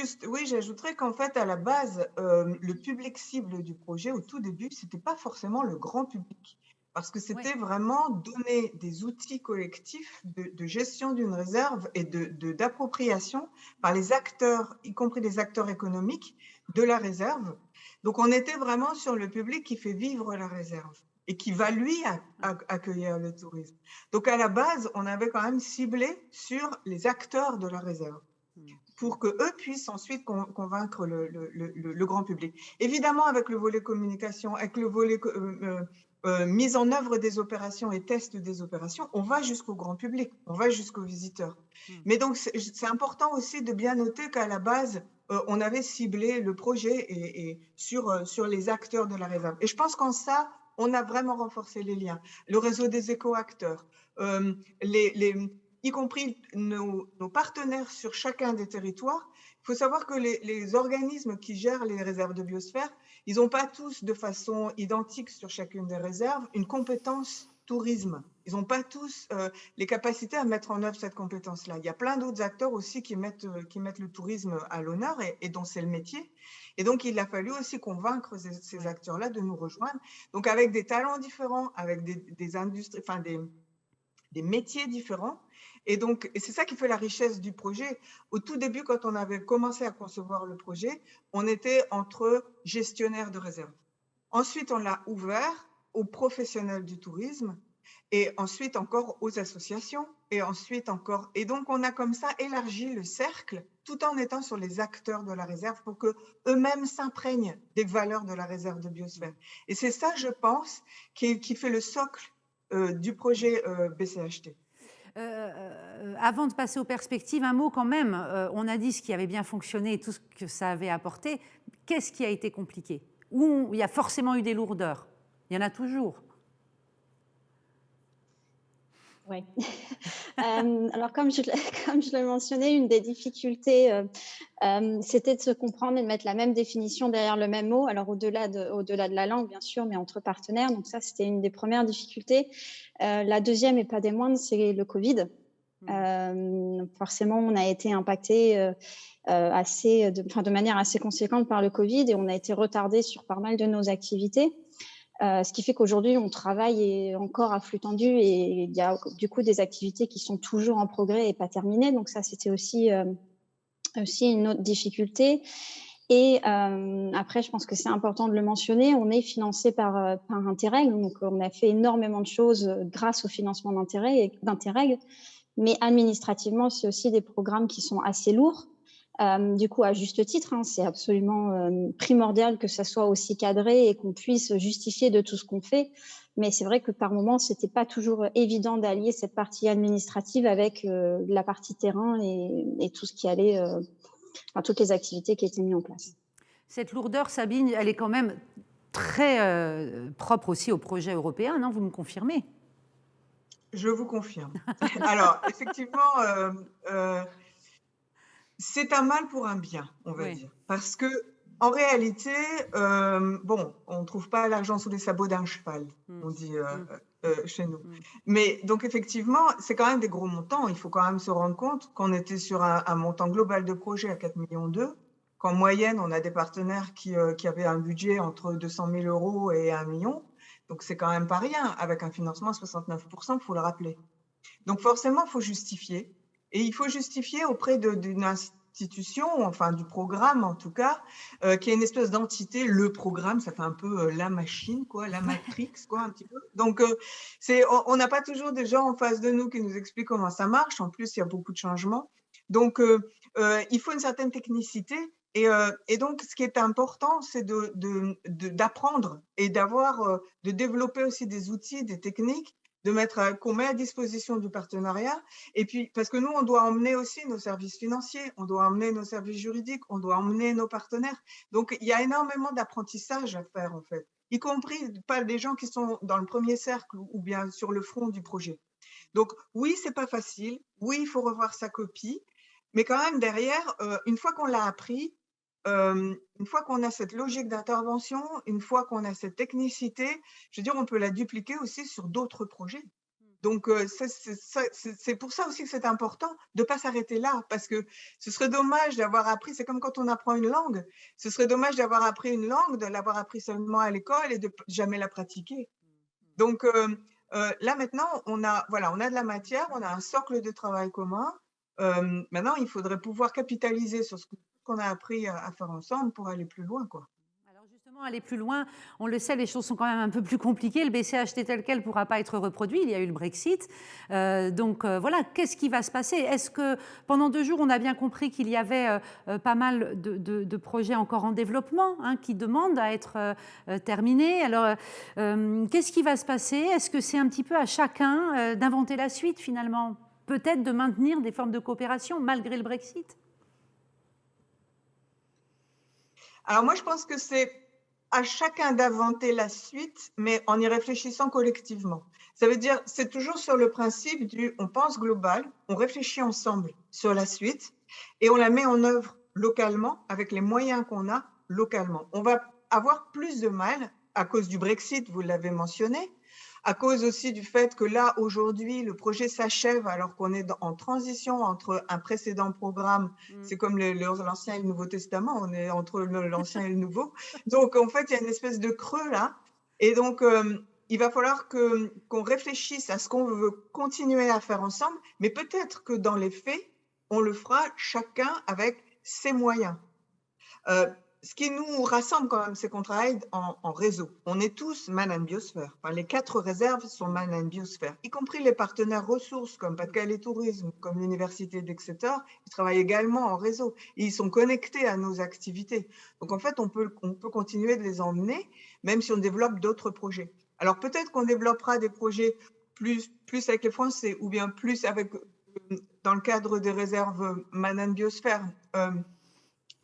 j'ajouterais qu'en fait, à la base, le public cible du projet, au tout début, ce n'était pas forcément le grand public. Parce que c'était vraiment donner des outils collectifs de gestion d'une réserve et d'appropriation par les acteurs, y compris les acteurs économiques de la réserve. Donc, on était vraiment sur le public qui fait vivre la réserve et qui va, lui, accueillir le tourisme. Donc, à la base, on avait quand même ciblé sur les acteurs de la réserve pour qu'eux puissent ensuite convaincre le grand public. Évidemment, avec le volet communication, avec le volet mise en œuvre des opérations et test des opérations, on va jusqu'au grand public, on va jusqu'aux visiteurs. Mais donc, c'est important aussi de bien noter qu'à la base, on avait ciblé le projet et sur les acteurs de la réserve. Et je pense qu'en ça, on a vraiment renforcé les liens. Le réseau des éco-acteurs, y compris nos partenaires sur chacun des territoires. Il faut savoir que les organismes qui gèrent les réserves de biosphère, ils n'ont pas tous de façon identique sur chacune des réserves une compétence tourisme. Ils n'ont pas tous les capacités à mettre en œuvre cette compétence-là. Il y a plein d'autres acteurs aussi qui mettent le tourisme à l'honneur et dont c'est le métier. Et donc, il a fallu aussi convaincre ces acteurs-là de nous rejoindre. Donc, avec des talents différents, avec des industries, enfin des métiers différents. Et donc, c'est ça qui fait la richesse du projet. Au tout début, quand on avait commencé à concevoir le projet, on était entre gestionnaires de réserve. Ensuite, on l'a ouvert aux professionnels du tourisme et ensuite encore aux associations et ensuite encore. Et donc, on a comme ça élargi le cercle tout en étant sur les acteurs de la réserve pour qu'eux-mêmes s'imprègnent des valeurs de la réserve de biosphère. Et c'est ça, je pense, qui fait le socle du projet BCHT. Avant de passer aux perspectives, un mot quand même. On a dit ce qui avait bien fonctionné et tout ce que ça avait apporté. Qu'est-ce qui a été compliqué? Où il y a forcément eu des lourdeurs? Il y en a toujours. Oui. Alors, comme je l'ai mentionné, une des difficultés, c'était de se comprendre et de mettre la même définition derrière le même mot. Alors, au-delà de la langue, bien sûr, mais entre partenaires. Donc ça, c'était une des premières difficultés. La deuxième, et pas des moindres, c'est le Covid. Forcément, on a été impacté de manière assez conséquente par le Covid et on a été retardé sur pas mal de nos activités. Ce qui fait qu'aujourd'hui, on travaille encore à flux tendu et il y a du coup des activités qui sont toujours en progrès et pas terminées. Donc ça, c'était aussi une autre difficulté. Et après, je pense que c'est important de le mentionner, on est financé par Interreg. Donc, on a fait énormément de choses grâce au financement d'Interreg. Mais administrativement, c'est aussi des programmes qui sont assez lourds. Du coup, à juste titre, hein, c'est absolument primordial que ça soit aussi cadré et qu'on puisse justifier de tout ce qu'on fait. Mais c'est vrai que par moments, ce n'était pas toujours évident d'allier cette partie administrative avec la partie terrain et tout ce qui allait, toutes les activités qui étaient mises en place. Cette lourdeur, Sabine, elle est quand même très propre aussi au projet européen, non? Vous me confirmez? Je vous confirme. Alors, effectivement, c'est un mal pour un bien, on va dire. Parce que, en réalité, bon, on ne trouve pas l'argent sous les sabots d'un cheval, on dit chez nous. Mais donc, effectivement, c'est quand même des gros montants. Il faut quand même se rendre compte qu'on était sur un montant global de projet à 4,2 millions, qu'en moyenne, on a des partenaires qui avaient un budget entre 200 000 euros et 1 million. Donc, c'est quand même pas rien, avec un financement à 69%, il faut le rappeler. Donc, forcément, il faut justifier. Et il faut justifier auprès d'une institution, enfin du programme en tout cas, qui est une espèce d'entité. Le programme, ça fait un peu la machine, quoi, la Matrix, quoi, un petit peu. Donc, on n'a pas toujours des gens en face de nous qui nous expliquent comment ça marche. En plus, il y a beaucoup de changements. Donc, il faut une certaine technicité. Et donc, ce qui est important, c'est d'apprendre et de développer aussi des outils, des techniques qu'on met à disposition du partenariat. Et puis, parce que nous, on doit emmener aussi nos services financiers, on doit emmener nos services juridiques, on doit emmener nos partenaires. Donc, il y a énormément d'apprentissage à faire, en fait, y compris pas des gens qui sont dans le premier cercle ou bien sur le front du projet. Donc, oui, c'est pas facile. Oui, il faut revoir sa copie. Mais quand même, derrière, une fois qu'on l'a appris, une fois qu'on a cette logique d'intervention, une fois qu'on a cette technicité, je veux dire, on peut la dupliquer aussi sur d'autres projets. Donc, c'est pour ça aussi que c'est important de ne pas s'arrêter là, parce que ce serait dommage d'avoir appris, c'est comme quand on apprend une langue, ce serait dommage d'avoir appris une langue, de l'avoir appris seulement à l'école et de jamais la pratiquer. Donc, là maintenant, on a de la matière, on a un socle de travail commun. Maintenant, il faudrait pouvoir capitaliser sur ce qu'on a appris à faire ensemble pour aller plus loin, quoi. Alors justement, aller plus loin, on le sait, les choses sont quand même un peu plus compliquées. Le BCHT tel quel ne pourra pas être reproduit. Il y a eu le Brexit. Donc voilà, qu'est-ce qui va se passer? Est-ce que pendant 2 jours, on a bien compris qu'il y avait pas mal de projets encore en développement qui demandent à être terminés? Alors, qu'est-ce qui va se passer? Est-ce que c'est un petit peu à chacun d'inventer la suite finalement? Peut-être de maintenir des formes de coopération malgré le Brexit? Alors moi, je pense que c'est à chacun d'inventer la suite, mais en y réfléchissant collectivement. Ça veut dire, c'est toujours sur le principe on pense global, on réfléchit ensemble sur la suite et on la met en œuvre localement avec les moyens qu'on a localement. On va avoir plus de mal à cause du Brexit, vous l'avez mentionné, à cause aussi du fait que là, aujourd'hui, le projet s'achève alors qu'on est en transition entre un précédent programme. C'est comme l'Ancien et le Nouveau Testament, on est entre l'Ancien et le Nouveau. Donc, en fait, il y a une espèce de creux là. Et donc, il va falloir qu'on réfléchisse à ce qu'on veut continuer à faire ensemble, mais peut-être que dans les faits, on le fera chacun avec ses moyens. Ce qui nous rassemble quand même, c'est qu'on travaille en réseau. On est tous Man and Biosphère. Enfin, les 4 réserves sont Man and Biosphère, y compris les partenaires ressources comme Pas-de-Calais Tourisme, comme l'Université d'Exeter. Ils travaillent également en réseau et ils sont connectés à nos activités. Donc, en fait, on peut continuer de les emmener, même si on développe d'autres projets. Alors, peut-être qu'on développera des projets plus avec les Français ou bien plus dans le cadre des réserves Man and Biosphère.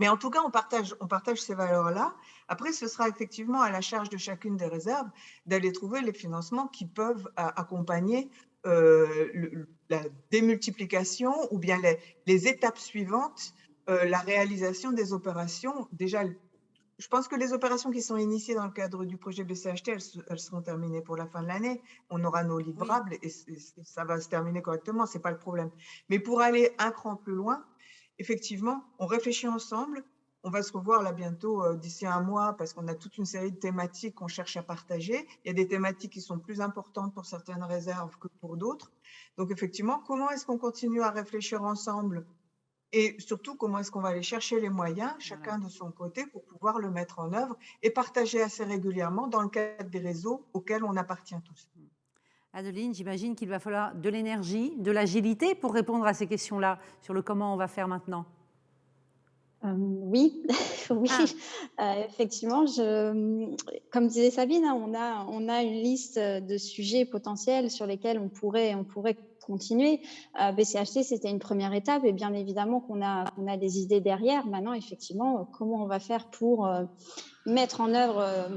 Mais en tout cas, on partage ces valeurs-là. Après, ce sera effectivement à la charge de chacune des réserves d'aller trouver les financements qui peuvent accompagner la démultiplication ou bien les étapes suivantes, la réalisation des opérations. Déjà, je pense que les opérations qui sont initiées dans le cadre du projet BCHT, elles seront terminées pour la fin de l'année. On aura nos livrables et ça va se terminer correctement, ce n'est pas le problème. Mais pour aller un cran plus loin, effectivement, on réfléchit ensemble. On va se revoir là bientôt, d'ici un mois, parce qu'on a toute une série de thématiques qu'on cherche à partager. Il y a des thématiques qui sont plus importantes pour certaines réserves que pour d'autres. Donc effectivement, comment est-ce qu'on continue à réfléchir ensemble? Et surtout, comment est-ce qu'on va aller chercher les moyens, chacun de son côté, pour pouvoir le mettre en œuvre et partager assez régulièrement dans le cadre des réseaux auxquels on appartient tous. Adeline, j'imagine qu'il va falloir de l'énergie, de l'agilité pour répondre à ces questions-là, sur le comment on va faire maintenant. Oui, oui. Effectivement, comme disait Sabine, hein, on a une liste de sujets potentiels sur lesquels on pourrait continuer. BCHT, c'était une première étape et bien évidemment qu'on a des idées derrière. Maintenant, effectivement, comment on va faire pour mettre en œuvre,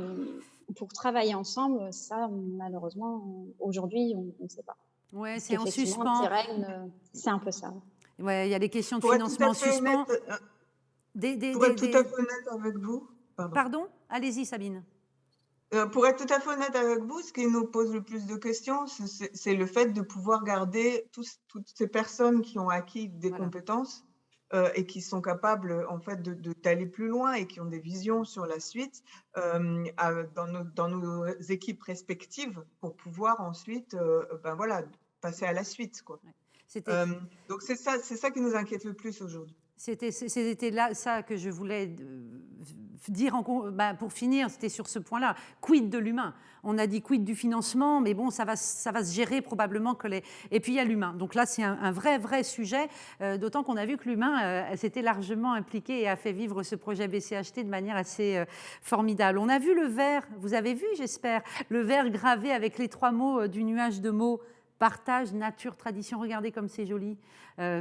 pour travailler ensemble, ça, malheureusement, aujourd'hui, on ne sait pas. Oui, c'est en suspens. C'est un peu ça. Ouais, il y a des questions de financement en suspens. Pour être tout à fait honnête avec vous. Pardon? Allez-y, Sabine. Pour être tout à fait honnête avec vous, ce qui nous pose le plus de questions, c'est le fait de pouvoir garder toutes ces personnes qui ont acquis des compétences et qui sont capables en fait d'aller plus loin et qui ont des visions sur la suite dans nos équipes respectives pour pouvoir ensuite passer à la suite, quoi. Donc c'est ça qui nous inquiète le plus aujourd'hui. C'était là ça que je voulais dire pour finir, c'était sur ce point-là. Quid de l'humain? On a dit quid du financement, mais bon, ça va se gérer probablement Et puis il y a l'humain. Donc là, c'est un vrai sujet, d'autant qu'on a vu que l'humain s'était largement impliqué et a fait vivre ce projet BCHT de manière assez formidable. On a vu le verre, vous avez vu, j'espère, le verre gravé avec les 3 mots du nuage de mots. Partage, nature, tradition, regardez comme c'est joli.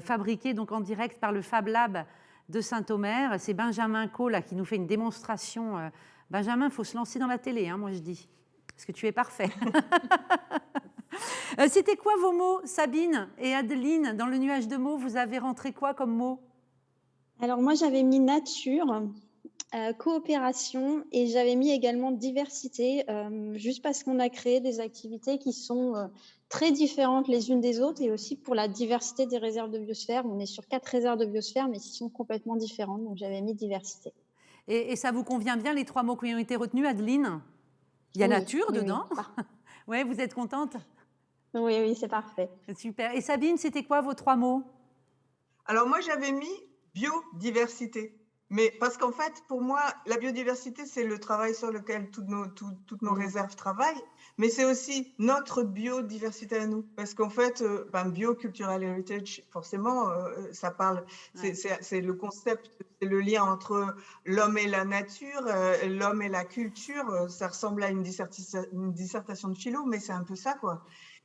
Fabriqué donc en direct par le Fab Lab de Saint-Omer. C'est Benjamin Co là, qui nous fait une démonstration. Benjamin, il faut se lancer dans la télé, hein, moi je dis, parce que tu es parfait. C'était quoi vos mots, Sabine et Adeline? Dans le nuage de mots, vous avez rentré quoi comme mots? Alors moi, j'avais mis nature, coopération et j'avais mis également diversité, juste parce qu'on a créé des activités qui sont très différentes les unes des autres et aussi pour la diversité des réserves de biosphère. On est sur 4 réserves de biosphère, mais qui sont complètement différentes, donc j'avais mis diversité. Et ça vous convient bien, les 3 mots qui ont été retenus, Adeline? Il y a nature dedans. Oui, vous êtes contente? Oui, c'est parfait. Super. Et Sabine, c'était quoi vos 3 mots? Alors moi, j'avais mis biodiversité. Mais parce qu'en fait, pour moi, la biodiversité, c'est le travail sur lequel toutes nos réserves travaillent, mais c'est aussi notre biodiversité à nous. Parce qu'en fait, biocultural heritage, forcément, ça parle, c'est le concept, c'est le lien entre l'homme et la nature, l'homme et la culture. Ça ressemble à une dissertation de philo, mais c'est un peu ça, quoi.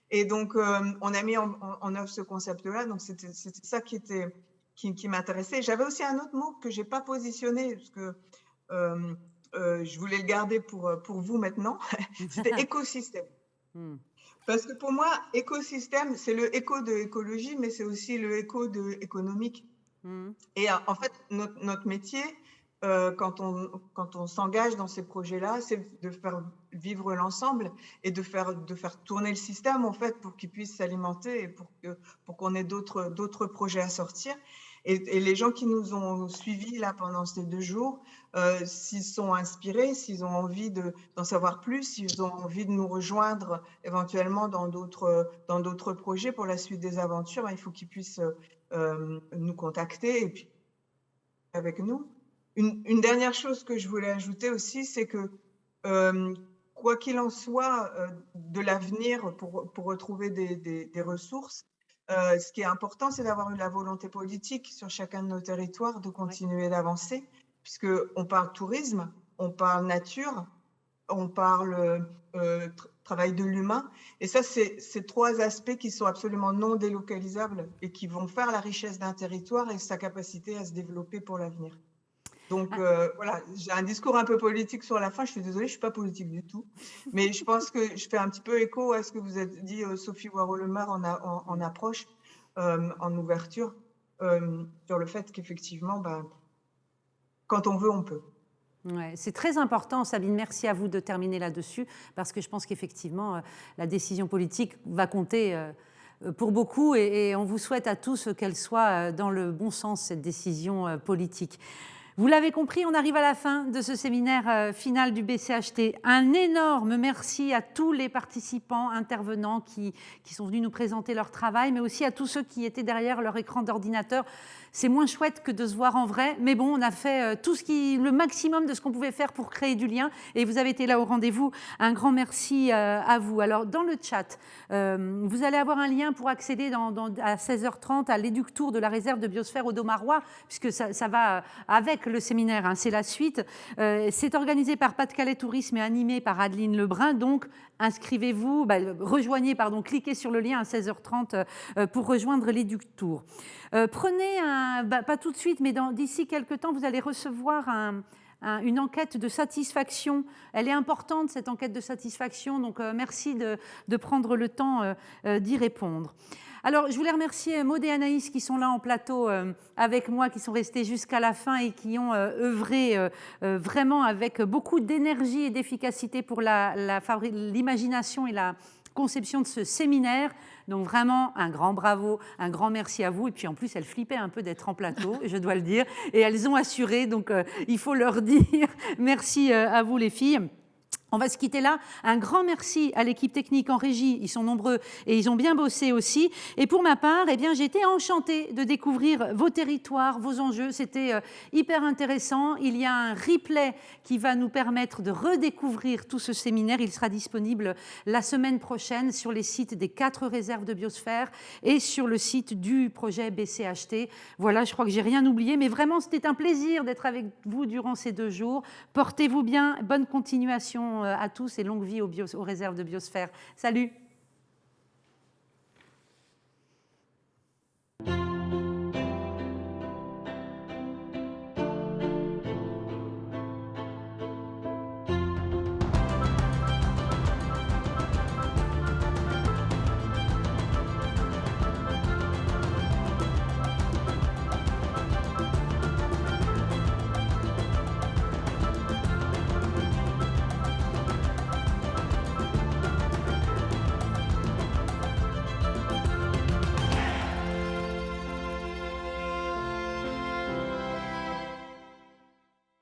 Et donc, on a mis en œuvre ce concept-là, donc c'était ça qui m'intéressait. J'avais aussi un autre mot que je n'ai pas positionné, parce que je voulais le garder pour vous maintenant. C'était écosystème. Parce que pour moi, écosystème, c'est le écho de écologie, mais c'est aussi le écho de économique. Et en fait, notre métier, quand on s'engage dans ces projets-là, c'est de faire vivre l'ensemble et de faire tourner le système, en fait, pour qu'il puisse s'alimenter et pour qu'on ait d'autres projets à sortir. Et les gens qui nous ont suivis là pendant ces 2 jours, s'ils sont inspirés, s'ils ont envie d'en savoir plus, s'ils ont envie de nous rejoindre éventuellement dans d'autres projets pour la suite des aventures, il faut qu'ils puissent nous contacter et puis avec nous. Une dernière chose que je voulais ajouter aussi, c'est que quoi qu'il en soit de l'avenir pour retrouver des ressources, ce qui est important, c'est d'avoir la volonté politique sur chacun de nos territoires de continuer d'avancer, puisqu'on parle tourisme, on parle nature, on parle travail de l'humain. Et ça, c'est 3 aspects qui sont absolument non délocalisables et qui vont faire la richesse d'un territoire et sa capacité à se développer pour l'avenir. Donc voilà, j'ai un discours un peu politique sur la fin. Je suis désolée, je ne suis pas politique du tout. Mais je pense que je fais un petit peu écho à ce que vous avez dit, Sophie Waraud-Lemar, en approche, en ouverture, sur le fait qu'effectivement, quand on veut, on peut. Ouais, c'est très important, Sabine, merci à vous de terminer là-dessus, parce que je pense qu'effectivement, la décision politique va compter pour beaucoup, et on vous souhaite à tous qu'elle soit dans le bon sens, cette décision politique. Vous l'avez compris, on arrive à la fin de ce séminaire final du BCHT. Un énorme merci à tous les participants, intervenants qui sont venus nous présenter leur travail, mais aussi à tous ceux qui étaient derrière leur écran d'ordinateur. C'est moins chouette que de se voir en vrai, mais bon, on a fait le maximum de ce qu'on pouvait faire pour créer du lien, et vous avez été là au rendez-vous. Un grand merci à vous. Alors, dans le chat, vous allez avoir un lien pour accéder à 16h30 à l'éductour de la réserve de biosphère au Domarois, puisque ça va avec le séminaire, hein, c'est la suite. C'est organisé par Pas-de-Calais Tourisme et animé par Adeline Lebrun, donc inscrivez-vous, cliquez sur le lien à 16h30 pour rejoindre l'éductour. Prenez pas tout de suite, mais d'ici quelques temps, vous allez recevoir une enquête de satisfaction. Elle est importante, cette enquête de satisfaction, donc merci de prendre le temps d'y répondre. Alors, je voulais remercier Maud et Anaïs qui sont là en plateau avec moi, qui sont restés jusqu'à la fin et qui ont œuvré vraiment avec beaucoup d'énergie et d'efficacité pour l'imagination et la conception de ce séminaire. Donc vraiment, un grand bravo, un grand merci à vous. Et puis en plus, elles flippaient un peu d'être en plateau, je dois le dire. Et elles ont assuré, donc il faut leur dire merci à vous les filles. On va se quitter là. Un grand merci à l'équipe technique en régie. Ils sont nombreux et ils ont bien bossé aussi. Et pour ma part, j'ai été enchantée de découvrir vos territoires, vos enjeux. C'était hyper intéressant. Il y a un replay qui va nous permettre de redécouvrir tout ce séminaire. Il sera disponible la semaine prochaine sur les sites des 4 réserves de biosphère et sur le site du projet BCHT. Voilà, je crois que j'ai rien oublié. Mais vraiment, c'était un plaisir d'être avec vous durant ces 2 jours. Portez-vous bien. Bonne continuation à tous et longue vie aux réserves de biosphère. Salut!